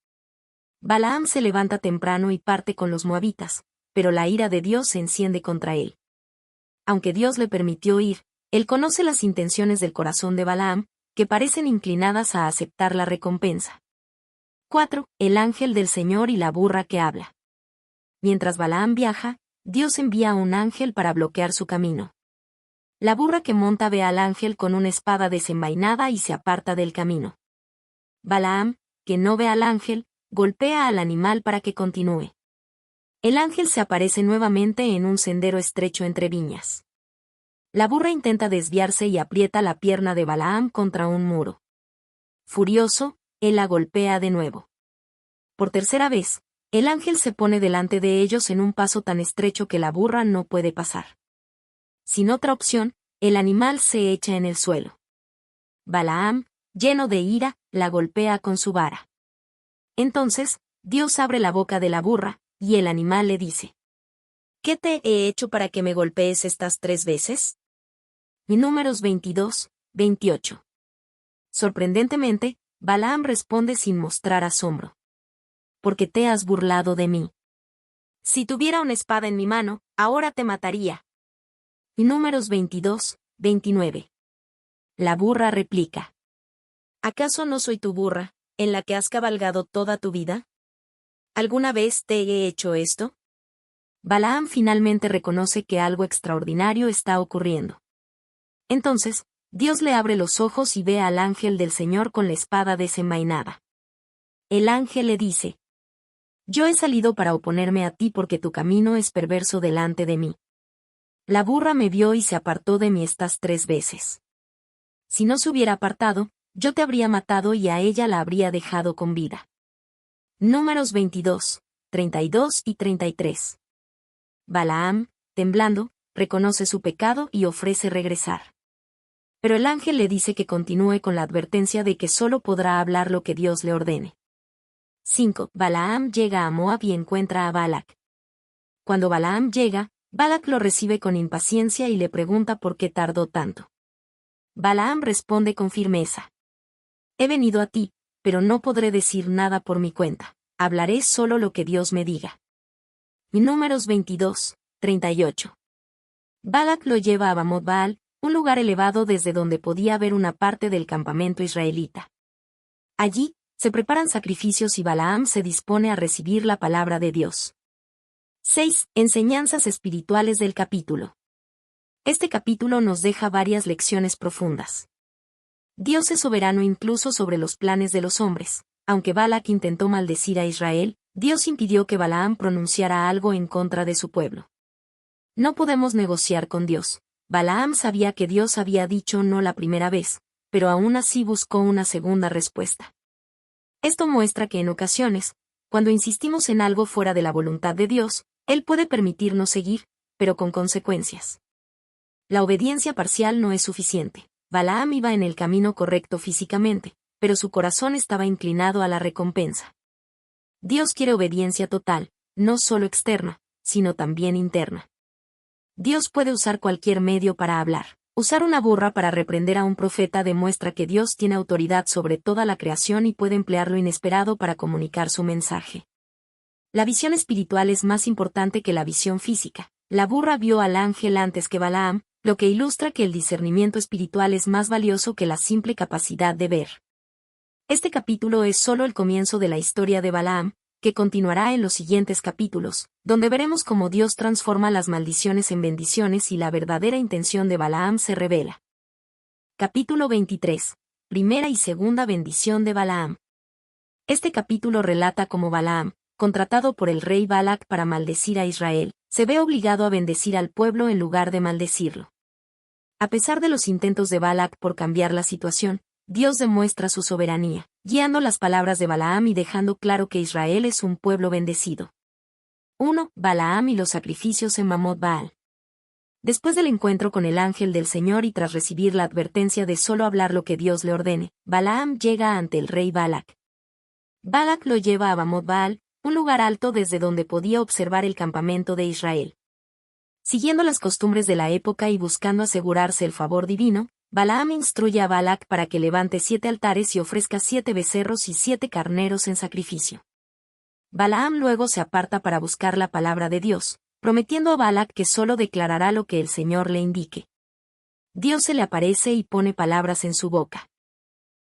Balaam se levanta temprano y parte con los moabitas, pero la ira de Dios se enciende contra él. Aunque Dios le permitió ir, él conoce las intenciones del corazón de Balaam, que parecen inclinadas a aceptar la recompensa. 4. El ángel del Señor y la burra que habla. Mientras Balaam viaja, Dios envía a un ángel para bloquear su camino. La burra que monta ve al ángel con una espada desenvainada y se aparta del camino. Balaam, que no ve al ángel, golpea al animal para que continúe. El ángel se aparece nuevamente en un sendero estrecho entre viñas. La burra intenta desviarse y aprieta la pierna de Balaam contra un muro. Furioso, él la golpea de nuevo. Por tercera vez, el ángel se pone delante de ellos en un paso tan estrecho que la burra no puede pasar. Sin otra opción, el animal se echa en el suelo. Balaam, lleno de ira, la golpea con su vara. Entonces, Dios abre la boca de la burra, y el animal le dice: ¿qué te he hecho para que me golpees estas 3 veces? Números 22, 28. Sorprendentemente, Balaam responde sin mostrar asombro: porque te has burlado de mí. Si tuviera una espada en mi mano, ahora te mataría. Números 22, 29. La burra replica: ¿acaso no soy tu burra, en la que has cabalgado toda tu vida? ¿Alguna vez te he hecho esto? Balaam finalmente reconoce que algo extraordinario está ocurriendo. Entonces, Dios le abre los ojos y ve al ángel del Señor con la espada desenvainada. El ángel le dice: yo he salido para oponerme a ti porque tu camino es perverso delante de mí. La burra me vio y se apartó de mí estas 3 veces. Si no se hubiera apartado, yo te habría matado y a ella la habría dejado con vida. Números 22, 32 y 33. Balaam, temblando, reconoce su pecado y ofrece regresar. Pero el ángel le dice que continúe con la advertencia de que solo podrá hablar lo que Dios le ordene. 5. Balaam llega a Moab y encuentra a Balac. Cuando Balaam llega, Balac lo recibe con impaciencia y le pregunta por qué tardó tanto. Balaam responde con firmeza: he venido a ti, pero no podré decir nada por mi cuenta, hablaré solo lo que Dios me diga. Números 22, 38. Balac lo lleva a Bamot Baal, un lugar elevado desde donde podía ver una parte del campamento israelita. Allí, se preparan sacrificios y Balaam se dispone a recibir la palabra de Dios. 6. Enseñanzas espirituales del capítulo. Este capítulo nos deja varias lecciones profundas. Dios es soberano incluso sobre los planes de los hombres. Aunque Balac intentó maldecir a Israel, Dios impidió que Balaam pronunciara algo en contra de su pueblo. No podemos negociar con Dios. Balaam sabía que Dios había dicho no la primera vez, pero aún así buscó una segunda respuesta. Esto muestra que en ocasiones, cuando insistimos en algo fuera de la voluntad de Dios, Él puede permitirnos seguir, pero con consecuencias. La obediencia parcial no es suficiente. Balaam iba en el camino correcto físicamente, pero su corazón estaba inclinado a la recompensa. Dios quiere obediencia total, no solo externa, sino también interna. Dios puede usar cualquier medio para hablar. Usar una burra para reprender a un profeta demuestra que Dios tiene autoridad sobre toda la creación y puede emplear lo inesperado para comunicar su mensaje. La visión espiritual es más importante que la visión física. La burra vio al ángel antes que Balaam, lo que ilustra que el discernimiento espiritual es más valioso que la simple capacidad de ver. Este capítulo es solo el comienzo de la historia de Balaam, que continuará en los siguientes capítulos, donde veremos cómo Dios transforma las maldiciones en bendiciones y la verdadera intención de Balaam se revela. Capítulo 23. Primera y segunda bendición de Balaam. Este capítulo relata cómo Balaam, contratado por el rey Balac para maldecir a Israel, se ve obligado a bendecir al pueblo en lugar de maldecirlo. A pesar de los intentos de Balac por cambiar la situación, Dios demuestra su soberanía, guiando las palabras de Balaam y dejando claro que Israel es un pueblo bendecido. 1. Balaam y los sacrificios en Bamot Baal. Después del encuentro con el ángel del Señor y tras recibir la advertencia de solo hablar lo que Dios le ordene, Balaam llega ante el rey Balac. Balac lo lleva a Bamot Baal, un lugar alto desde donde podía observar el campamento de Israel. Siguiendo las costumbres de la época y buscando asegurarse el favor divino, Balaam instruye a Balac para que levante 7 altares y ofrezca 7 becerros y 7 carneros en sacrificio. Balaam luego se aparta para buscar la palabra de Dios, prometiendo a Balac que solo declarará lo que el Señor le indique. Dios se le aparece y pone palabras en su boca.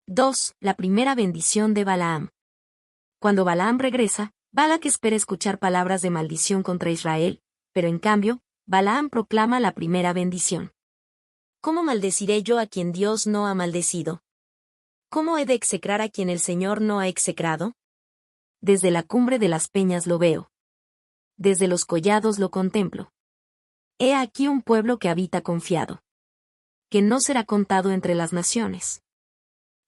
2. La primera bendición de Balaam. Cuando Balaam regresa, Balac espera escuchar palabras de maldición contra Israel, pero en cambio, Balaam proclama la primera bendición. ¿Cómo maldeciré yo a quien Dios no ha maldecido? ¿Cómo he de execrar a quien el Señor no ha execrado? Desde la cumbre de las peñas lo veo. Desde los collados lo contemplo. He aquí un pueblo que habita confiado. Que no será contado entre las naciones.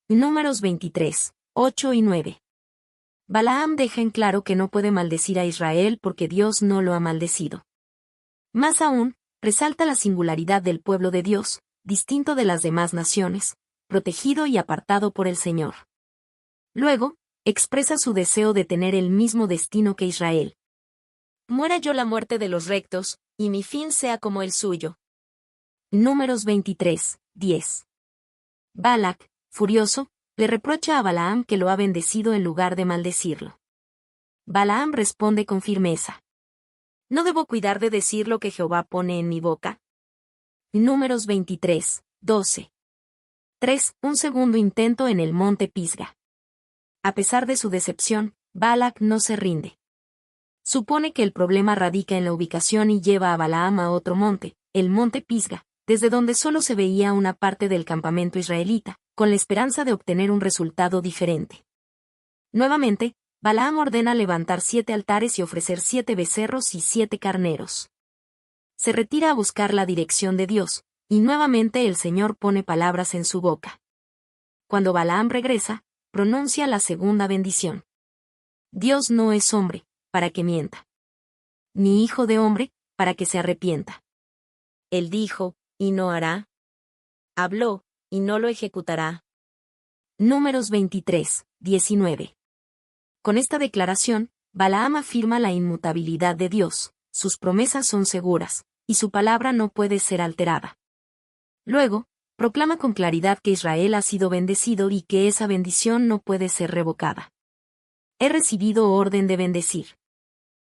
Números 23, 8 y 9. Balaam deja en claro que no puede maldecir a Israel porque Dios no lo ha maldecido. Más aún, resalta la singularidad del pueblo de Dios, distinto de las demás naciones, protegido y apartado por el Señor. Luego, expresa su deseo de tener el mismo destino que Israel. Muera yo la muerte de los rectos, y mi fin sea como el suyo. Números 23, 10. Balac, furioso, le reprocha a Balaam que lo ha bendecido en lugar de maldecirlo. Balaam responde con firmeza. ¿No debo cuidar de decir lo que Jehová pone en mi boca? Números 23, 12. 3. Un segundo intento en el monte Pisga. A pesar de su decepción, Balac no se rinde. Supone que el problema radica en la ubicación y lleva a Balaam a otro monte, el monte Pisga, desde donde solo se veía una parte del campamento israelita, con la esperanza de obtener un resultado diferente. Nuevamente, Balaam ordena levantar 7 altares y ofrecer 7 becerros y 7 carneros. Se retira a buscar la dirección de Dios, y nuevamente el Señor pone palabras en su boca. Cuando Balaam regresa, pronuncia la segunda bendición. Dios no es hombre, para que mienta. Ni hijo de hombre, para que se arrepienta. Él dijo, y no hará. Habló, y no lo ejecutará. Números 23, 19. Con esta declaración, Balaam afirma la inmutabilidad de Dios, sus promesas son seguras, y su palabra no puede ser alterada. Luego, proclama con claridad que Israel ha sido bendecido y que esa bendición no puede ser revocada. He recibido orden de bendecir.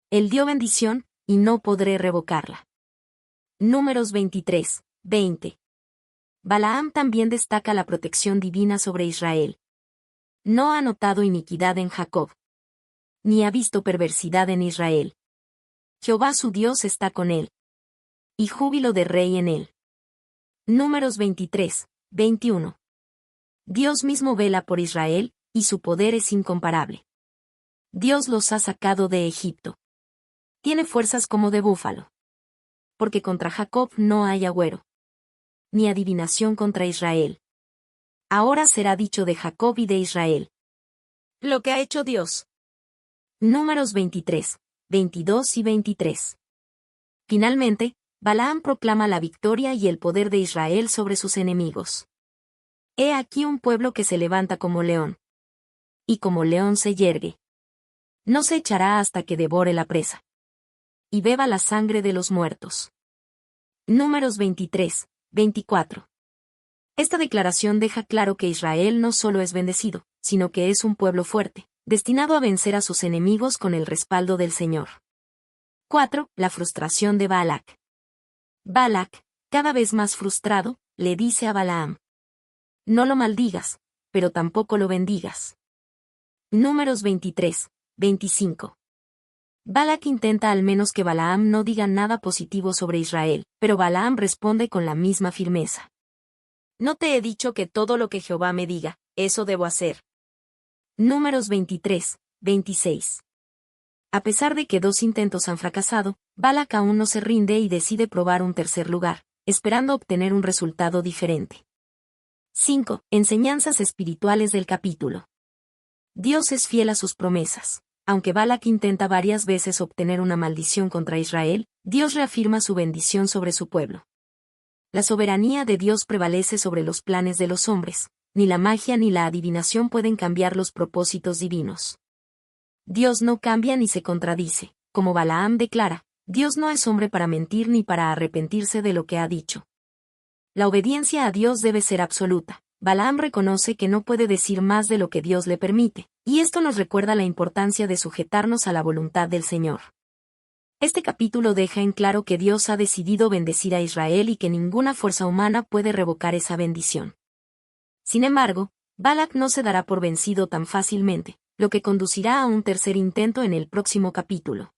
Él dio bendición, y no podré revocarla. Números 23, 20. Balaam también destaca la protección divina sobre Israel. No ha notado iniquidad en Jacob, ni ha visto perversidad en Israel. Jehová su Dios está con él, y júbilo de rey en él. Números 23, 21. Dios mismo vela por Israel, y su poder es incomparable. Dios los ha sacado de Egipto. Tiene fuerzas como de búfalo. Porque contra Jacob no hay agüero, ni adivinación contra Israel. Ahora será dicho de Jacob y de Israel lo que ha hecho Dios. Números 23, 22 y 23. Finalmente, Balaam proclama la victoria y el poder de Israel sobre sus enemigos. He aquí un pueblo que se levanta como león. Y como león se yergue. No se echará hasta que devore la presa. Y beba la sangre de los muertos. Números 23, 24. Esta declaración deja claro que Israel no solo es bendecido, sino que es un pueblo fuerte, destinado a vencer a sus enemigos con el respaldo del Señor. 4. La frustración de Balac. Balac, cada vez más frustrado, le dice a Balaam: no lo maldigas, pero tampoco lo bendigas. Números 23, 25. Balac intenta al menos que Balaam no diga nada positivo sobre Israel, pero Balaam responde con la misma firmeza. ¿No te he dicho que todo lo que Jehová me diga, eso debo hacer? Números 23, 26. A pesar de que 2 intentos han fracasado, Balac aún no se rinde y decide probar un tercer lugar, esperando obtener un resultado diferente. 5. Enseñanzas espirituales del capítulo. Dios es fiel a sus promesas. Aunque Balac intenta varias veces obtener una maldición contra Israel, Dios reafirma su bendición sobre su pueblo. La soberanía de Dios prevalece sobre los planes de los hombres. Ni la magia ni la adivinación pueden cambiar los propósitos divinos. Dios no cambia ni se contradice. Como Balaam declara, Dios no es hombre para mentir ni para arrepentirse de lo que ha dicho. La obediencia a Dios debe ser absoluta. Balaam reconoce que no puede decir más de lo que Dios le permite, y esto nos recuerda la importancia de sujetarnos a la voluntad del Señor. Este capítulo deja en claro que Dios ha decidido bendecir a Israel y que ninguna fuerza humana puede revocar esa bendición. Sin embargo, Balac no se dará por vencido tan fácilmente, lo que conducirá a un tercer intento en el próximo capítulo.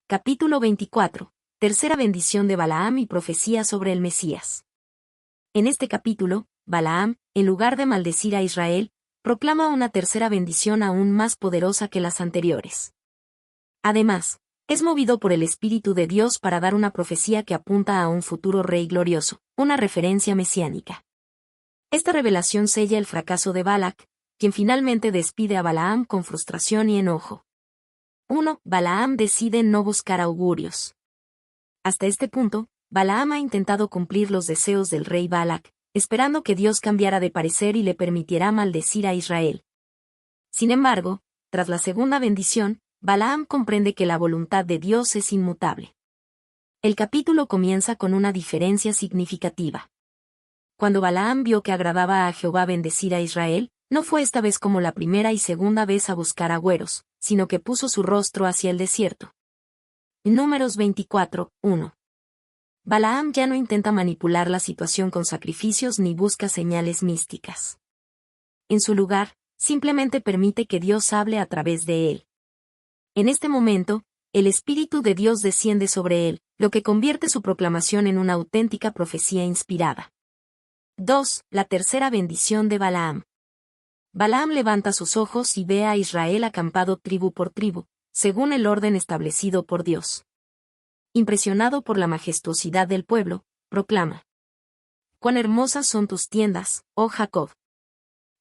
Capítulo 24. Tercera bendición de Balaam y profecía sobre el Mesías. En este capítulo, Balaam, en lugar de maldecir a Israel, proclama una tercera bendición aún más poderosa que las anteriores. Además, es movido por el Espíritu de Dios para dar una profecía que apunta a un futuro rey glorioso, una referencia mesiánica. Esta revelación sella el fracaso de Balac, quien finalmente despide a Balaam con frustración y enojo. 1. Balaam decide no buscar augurios. Hasta este punto, Balaam ha intentado cumplir los deseos del rey Balac, esperando que Dios cambiara de parecer y le permitiera maldecir a Israel. Sin embargo, tras la segunda bendición, Balaam comprende que la voluntad de Dios es inmutable. El capítulo comienza con una diferencia significativa. Cuando Balaam vio que agradaba a Jehová bendecir a Israel, no fue esta vez como la primera y segunda vez a buscar agüeros, sino que puso su rostro hacia el desierto. Números 24, 1. Balaam ya no intenta manipular la situación con sacrificios ni busca señales místicas. En su lugar, simplemente permite que Dios hable a través de él. En este momento, el Espíritu de Dios desciende sobre él, lo que convierte su proclamación en una auténtica profecía inspirada. 2. La tercera bendición de Balaam. Balaam levanta sus ojos y ve a Israel acampado tribu por tribu, según el orden establecido por Dios. Impresionado por la majestuosidad del pueblo, proclama: «Cuán hermosas son tus tiendas, oh Jacob.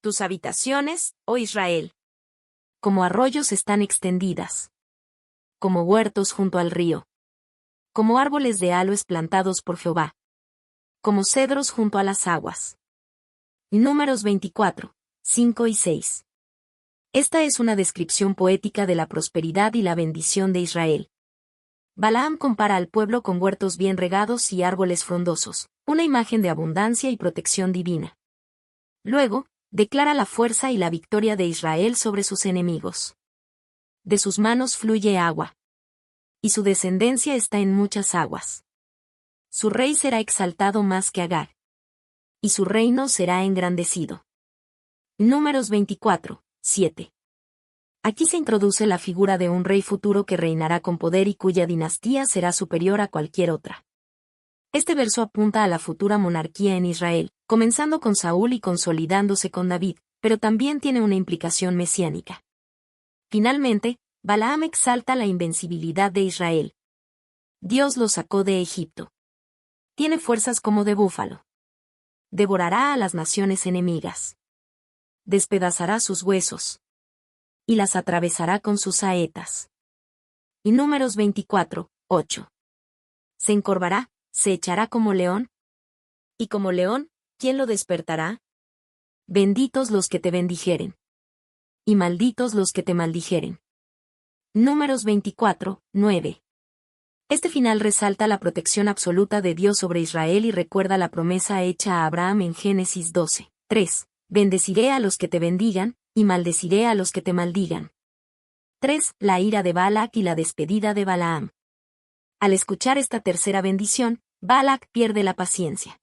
Tus habitaciones, oh Israel. Como arroyos están extendidas. Como huertos junto al río. Como árboles de aloes plantados por Jehová. Como cedros junto a las aguas». Números 24, 5 y 6. Esta es una descripción poética de la prosperidad y la bendición de Israel. Balaam compara al pueblo con huertos bien regados y árboles frondosos, una imagen de abundancia y protección divina. Luego, declara la fuerza y la victoria de Israel sobre sus enemigos. De sus manos fluye agua. Y su descendencia está en muchas aguas. Su rey será exaltado más que Agar. Y su reino será engrandecido. Números 24, 7. Aquí se introduce la figura de un rey futuro que reinará con poder y cuya dinastía será superior a cualquier otra. Este verso apunta a la futura monarquía en Israel, comenzando con Saúl y consolidándose con David, pero también tiene una implicación mesiánica. Finalmente, Balaam exalta la invencibilidad de Israel. Dios lo sacó de Egipto. Tiene fuerzas como de búfalo. Devorará a las naciones enemigas. Despedazará sus huesos. Y las atravesará con sus saetas. Y Números 24, 8. Se encorvará, se echará como león. Y como león, ¿quién lo despertará? Benditos los que te bendijeren. Y malditos los que te maldijeren. Números 24, 9. Este final resalta la protección absoluta de Dios sobre Israel y recuerda la promesa hecha a Abraham en Génesis 12, 3. Bendeciré a los que te bendigan, y maldeciré a los que te maldigan. 3. La ira de Balac y la despedida de Balaam. Al escuchar esta tercera bendición, Balac pierde la paciencia.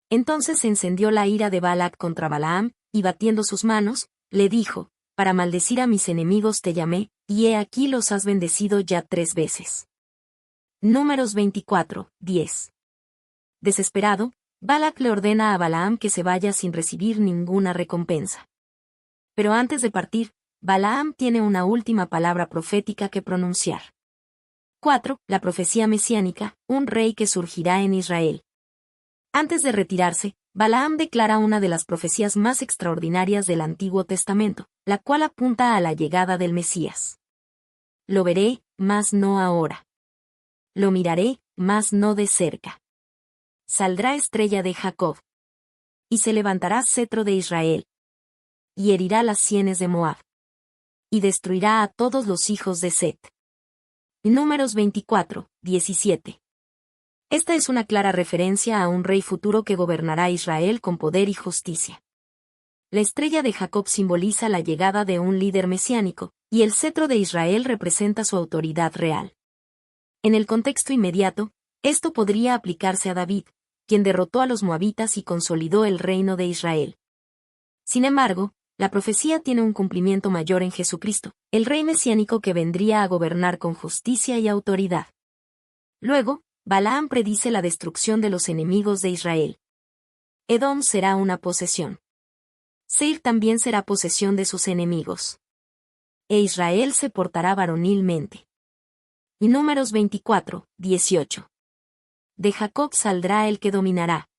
Entonces se encendió la ira de Balac contra Balaam, y batiendo sus manos, le dijo: para maldecir a mis enemigos te llamé, y he aquí los has bendecido ya 3 veces. Números 24, 10. Desesperado, Balac le ordena a Balaam que se vaya sin recibir ninguna recompensa. Pero antes de partir, Balaam tiene una última palabra profética que pronunciar. 4. La profecía mesiánica, un rey que surgirá en Israel. Antes de retirarse, Balaam declara una de las profecías más extraordinarias del Antiguo Testamento, la cual apunta a la llegada del Mesías. Lo veré, mas no ahora. Lo miraré, mas no de cerca. Saldrá estrella de Jacob. Y se levantará cetro de Israel. Y herirá las sienes de Moab. Y destruirá a todos los hijos de Set. Números 24, 17. Esta es una clara referencia a un rey futuro que gobernará Israel con poder y justicia. La estrella de Jacob simboliza la llegada de un líder mesiánico, y el cetro de Israel representa su autoridad real. En el contexto inmediato, esto podría aplicarse a David, quien derrotó a los moabitas y consolidó el reino de Israel. Sin embargo, la profecía tiene un cumplimiento mayor en Jesucristo, el rey mesiánico que vendría a gobernar con justicia y autoridad. Luego, Balaam predice la destrucción de los enemigos de Israel. Edom será una posesión. Seir también será posesión de sus enemigos. E Israel se portará varonilmente. Y Números 24, 18. De Jacob saldrá el que dominará.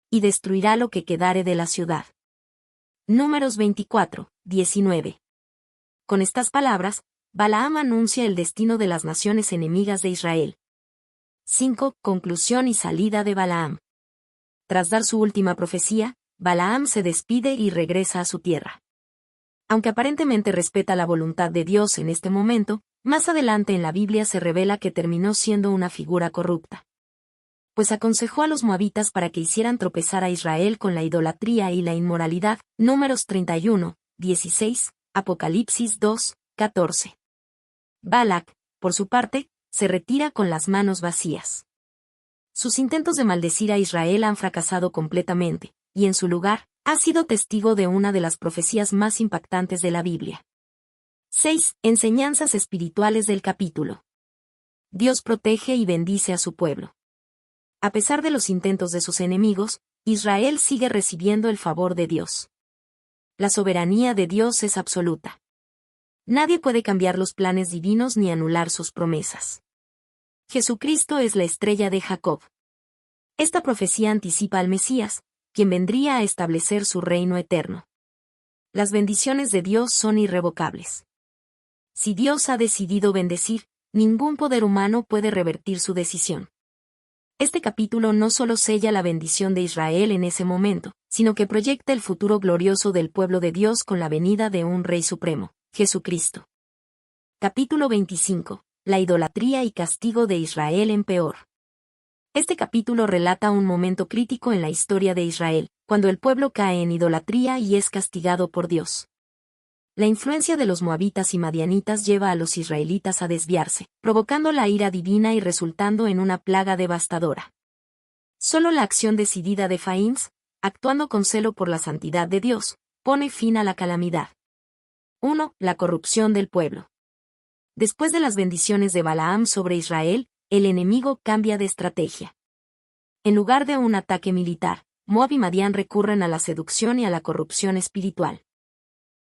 Y destruirá lo que quedare de la ciudad. Números 24, 19. Con estas palabras, Balaam anuncia el destino de las naciones enemigas de Israel. 5. Conclusión y salida de Balaam. Tras dar su última profecía, Balaam se despide y regresa a su tierra. Aunque aparentemente respeta la voluntad de Dios en este momento, más adelante en la Biblia se revela que terminó siendo una figura corrupta. Pues aconsejó a los moabitas para que hicieran tropezar a Israel con la idolatría y la inmoralidad. Números 31, 16, Apocalipsis 2, 14. Balac, por su parte, se retira con las manos vacías. Sus intentos de maldecir a Israel han fracasado completamente, y en su lugar, ha sido testigo de una de las profecías más impactantes de la Biblia. 6. Enseñanzas espirituales del capítulo. Dios protege y bendice a su pueblo. A pesar de los intentos de sus enemigos, Israel sigue recibiendo el favor de Dios. La soberanía de Dios es absoluta. Nadie puede cambiar los planes divinos ni anular sus promesas. Jesucristo es la estrella de Jacob. Esta profecía anticipa al Mesías, quien vendría a establecer su reino eterno. Las bendiciones de Dios son irrevocables. Si Dios ha decidido bendecir, ningún poder humano puede revertir su decisión. Este capítulo no solo sella la bendición de Israel en ese momento, sino que proyecta el futuro glorioso del pueblo de Dios con la venida de un Rey Supremo, Jesucristo. Capítulo 25. La idolatría y castigo de Israel en Peor. Este capítulo relata un momento crítico en la historia de Israel, cuando el pueblo cae en idolatría y es castigado por Dios. La influencia de los moabitas y madianitas lleva a los israelitas a desviarse, provocando la ira divina y resultando en una plaga devastadora. Solo la acción decidida de Faíns, actuando con celo por la santidad de Dios, pone fin a la calamidad. 1. La corrupción del pueblo. Después de las bendiciones de Balaam sobre Israel, el enemigo cambia de estrategia. En lugar de un ataque militar, Moab y Madián recurren a la seducción y a la corrupción espiritual.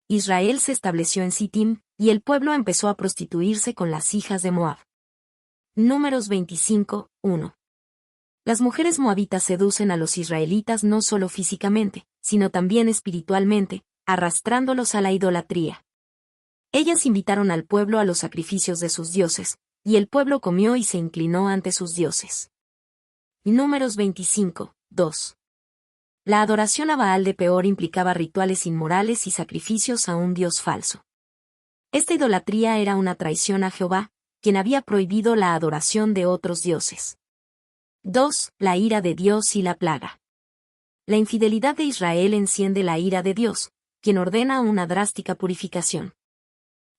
Israel se estableció en Sittim, y el pueblo empezó a prostituirse con las hijas de Moab. Números 25, 1. Las mujeres moabitas seducen a los israelitas no solo físicamente, sino también espiritualmente, arrastrándolos a la idolatría. Ellas invitaron al pueblo a los sacrificios de sus dioses, y el pueblo comió y se inclinó ante sus dioses. Números 25, 2. La adoración a Baal de Peor implicaba rituales inmorales y sacrificios a un dios falso. Esta idolatría era una traición a Jehová, quien había prohibido la adoración de otros dioses. 2. La ira de Dios y la plaga. La infidelidad de Israel enciende la ira de Dios, quien ordena una drástica purificación.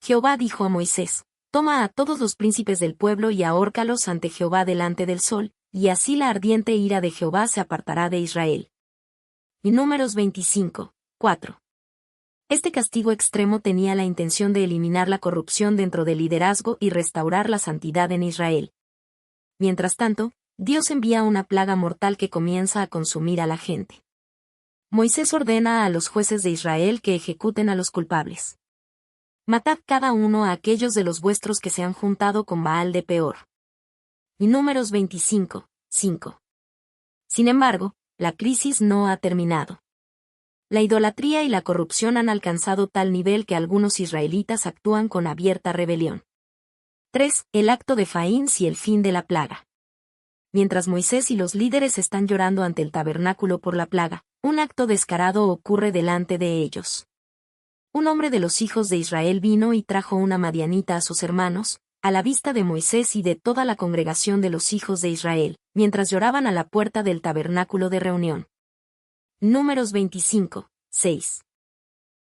Jehová dijo a Moisés: toma a todos los príncipes del pueblo y ahórcalos ante Jehová delante del sol, y así la ardiente ira de Jehová se apartará de Israel. Y Números 25, 4. Este castigo extremo tenía la intención de eliminar la corrupción dentro del liderazgo y restaurar la santidad en Israel. Mientras tanto, Dios envía una plaga mortal que comienza a consumir a la gente. Moisés ordena a los jueces de Israel que ejecuten a los culpables. Matad cada uno a aquellos de los vuestros que se han juntado con Baal de Peor. Y Números 25, 5. Sin embargo, la crisis no ha terminado. La idolatría y la corrupción han alcanzado tal nivel que algunos israelitas actúan con abierta rebelión. 3. El acto de Faíns y el fin de la plaga. Mientras Moisés y los líderes están llorando ante el tabernáculo por la plaga, un acto descarado ocurre delante de ellos. Un hombre de los hijos de Israel vino y trajo una madianita a sus hermanos, a la vista de Moisés y de toda la congregación de los hijos de Israel, mientras lloraban a la puerta del tabernáculo de reunión. Números 25, 6.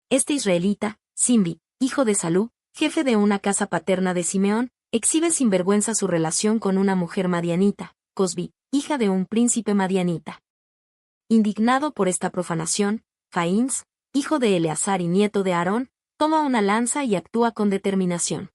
Este israelita, Simri, hijo de Salú, jefe de una casa paterna de Simeón, exhibe sin vergüenza su relación con una mujer madianita, Cosbi, hija de un príncipe madianita. Indignado por esta profanación, Faíns, hijo de Eleazar y nieto de Aarón, toma una lanza y actúa con determinación.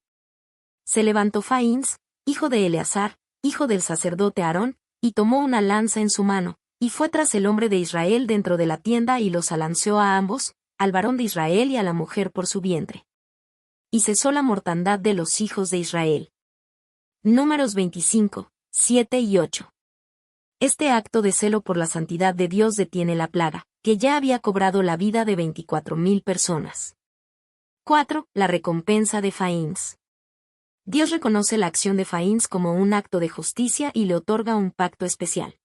Se levantó Faíns, hijo de Eleazar, hijo del sacerdote Aarón, y tomó una lanza en su mano, y fue tras el hombre de Israel dentro de la tienda y los alanceó a ambos, al varón de Israel y a la mujer por su vientre. Y cesó la mortandad de los hijos de Israel. Números 25, 7 y 8. Este acto de celo por la santidad de Dios detiene la plaga, que ya había cobrado la vida de 24,000 personas. 4. La recompensa de Faíns. Dios reconoce la acción de Faíns como un acto de justicia y le otorga un pacto especial.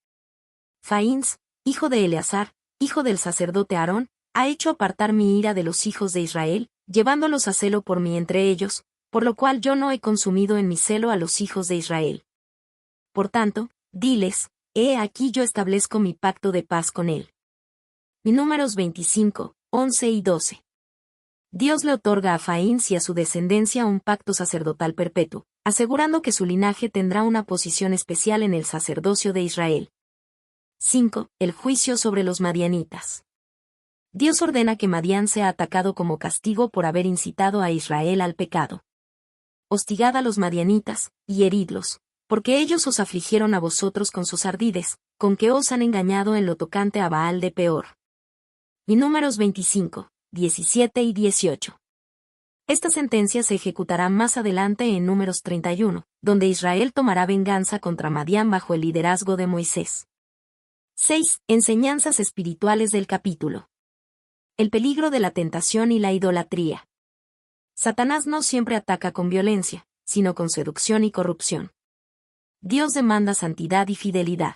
Faíns, hijo de Eleazar, hijo del sacerdote Aarón, ha hecho apartar mi ira de los hijos de Israel, llevándolos a celo por mí entre ellos, por lo cual yo no he consumido en mi celo a los hijos de Israel. Por tanto, diles: he aquí yo establezco mi pacto de paz con él. Y Números 25, 11 y 12. Dios le otorga a Faíns y a su descendencia un pacto sacerdotal perpetuo, asegurando que su linaje tendrá una posición especial en el sacerdocio de Israel. 5. El juicio sobre los madianitas. Dios ordena que Madián sea atacado como castigo por haber incitado a Israel al pecado. Hostigad a los madianitas, y heridlos, porque ellos os afligieron a vosotros con sus ardides, con que os han engañado en lo tocante a Baal de Peor. Y Números 25, 17 y 18. Esta sentencia se ejecutará más adelante en Números 31, donde Israel tomará venganza contra Madián bajo el liderazgo de Moisés. 6. Enseñanzas espirituales del capítulo. El peligro de la tentación y la idolatría. Satanás no siempre ataca con violencia, sino con seducción y corrupción. Dios demanda santidad y fidelidad.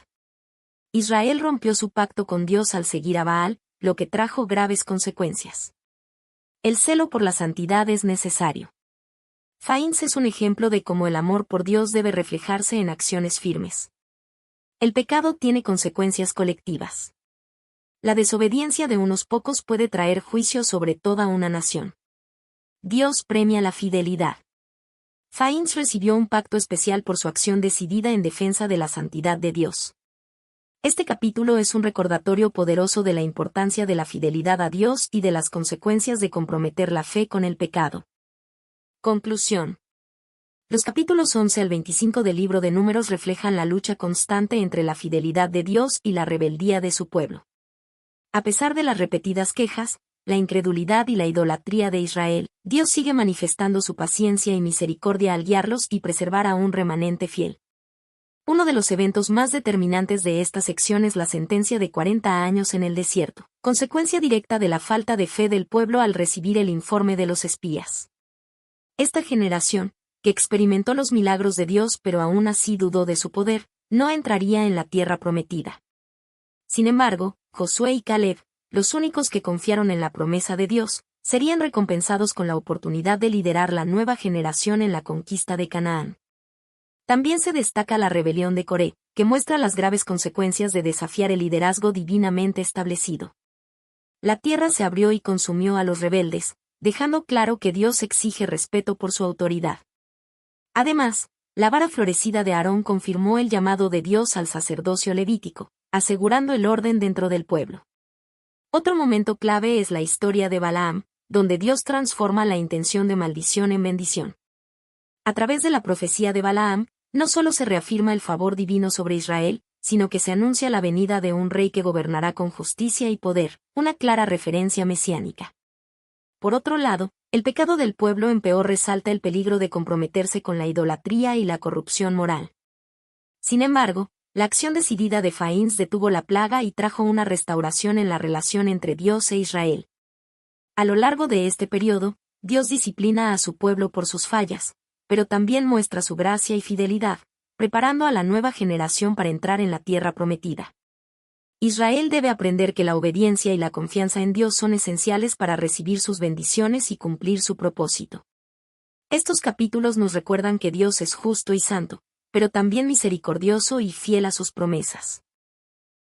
Israel rompió su pacto con Dios al seguir a Baal, lo que trajo graves consecuencias. El celo por la santidad es necesario. Faíns es un ejemplo de cómo el amor por Dios debe reflejarse en acciones firmes. El pecado tiene consecuencias colectivas. La desobediencia de unos pocos puede traer juicio sobre toda una nación. Dios premia la fidelidad. Faíns recibió un pacto especial por su acción decidida en defensa de la santidad de Dios. Este capítulo es un recordatorio poderoso de la importancia de la fidelidad a Dios y de las consecuencias de comprometer la fe con el pecado. Conclusión. Los capítulos 11 al 25 del libro de Números reflejan la lucha constante entre la fidelidad de Dios y la rebeldía de su pueblo. A pesar de las repetidas quejas, la incredulidad y la idolatría de Israel, Dios sigue manifestando su paciencia y misericordia al guiarlos y preservar a un remanente fiel. Uno de los eventos más determinantes de esta sección es la sentencia de 40 años en el desierto, consecuencia directa de la falta de fe del pueblo al recibir el informe de los espías. Esta generación, que experimentó los milagros de Dios pero aún así dudó de su poder, no entraría en la tierra prometida. Sin embargo, Josué y Caleb, los únicos que confiaron en la promesa de Dios, serían recompensados con la oportunidad de liderar la nueva generación en la conquista de Canaán. También se destaca la rebelión de Coré, que muestra las graves consecuencias de desafiar el liderazgo divinamente establecido. La tierra se abrió y consumió a los rebeldes, dejando claro que Dios exige respeto por su autoridad. Además, la vara florecida de Aarón confirmó el llamado de Dios al sacerdocio levítico, asegurando el orden dentro del pueblo. Otro momento clave es la historia de Balaam, donde Dios transforma la intención de maldición en bendición. A través de la profecía de Balaam, no solo se reafirma el favor divino sobre Israel, sino que se anuncia la venida de un rey que gobernará con justicia y poder, una clara referencia mesiánica. Por otro lado, el pecado del pueblo en Peor resalta el peligro de comprometerse con la idolatría y la corrupción moral. Sin embargo, la acción decidida de Faíns detuvo la plaga y trajo una restauración en la relación entre Dios e Israel. A lo largo de este periodo, Dios disciplina a su pueblo por sus fallas, pero también muestra su gracia y fidelidad, preparando a la nueva generación para entrar en la tierra prometida. Israel debe aprender que la obediencia y la confianza en Dios son esenciales para recibir sus bendiciones y cumplir su propósito. Estos capítulos nos recuerdan que Dios es justo y santo, pero también misericordioso y fiel a sus promesas.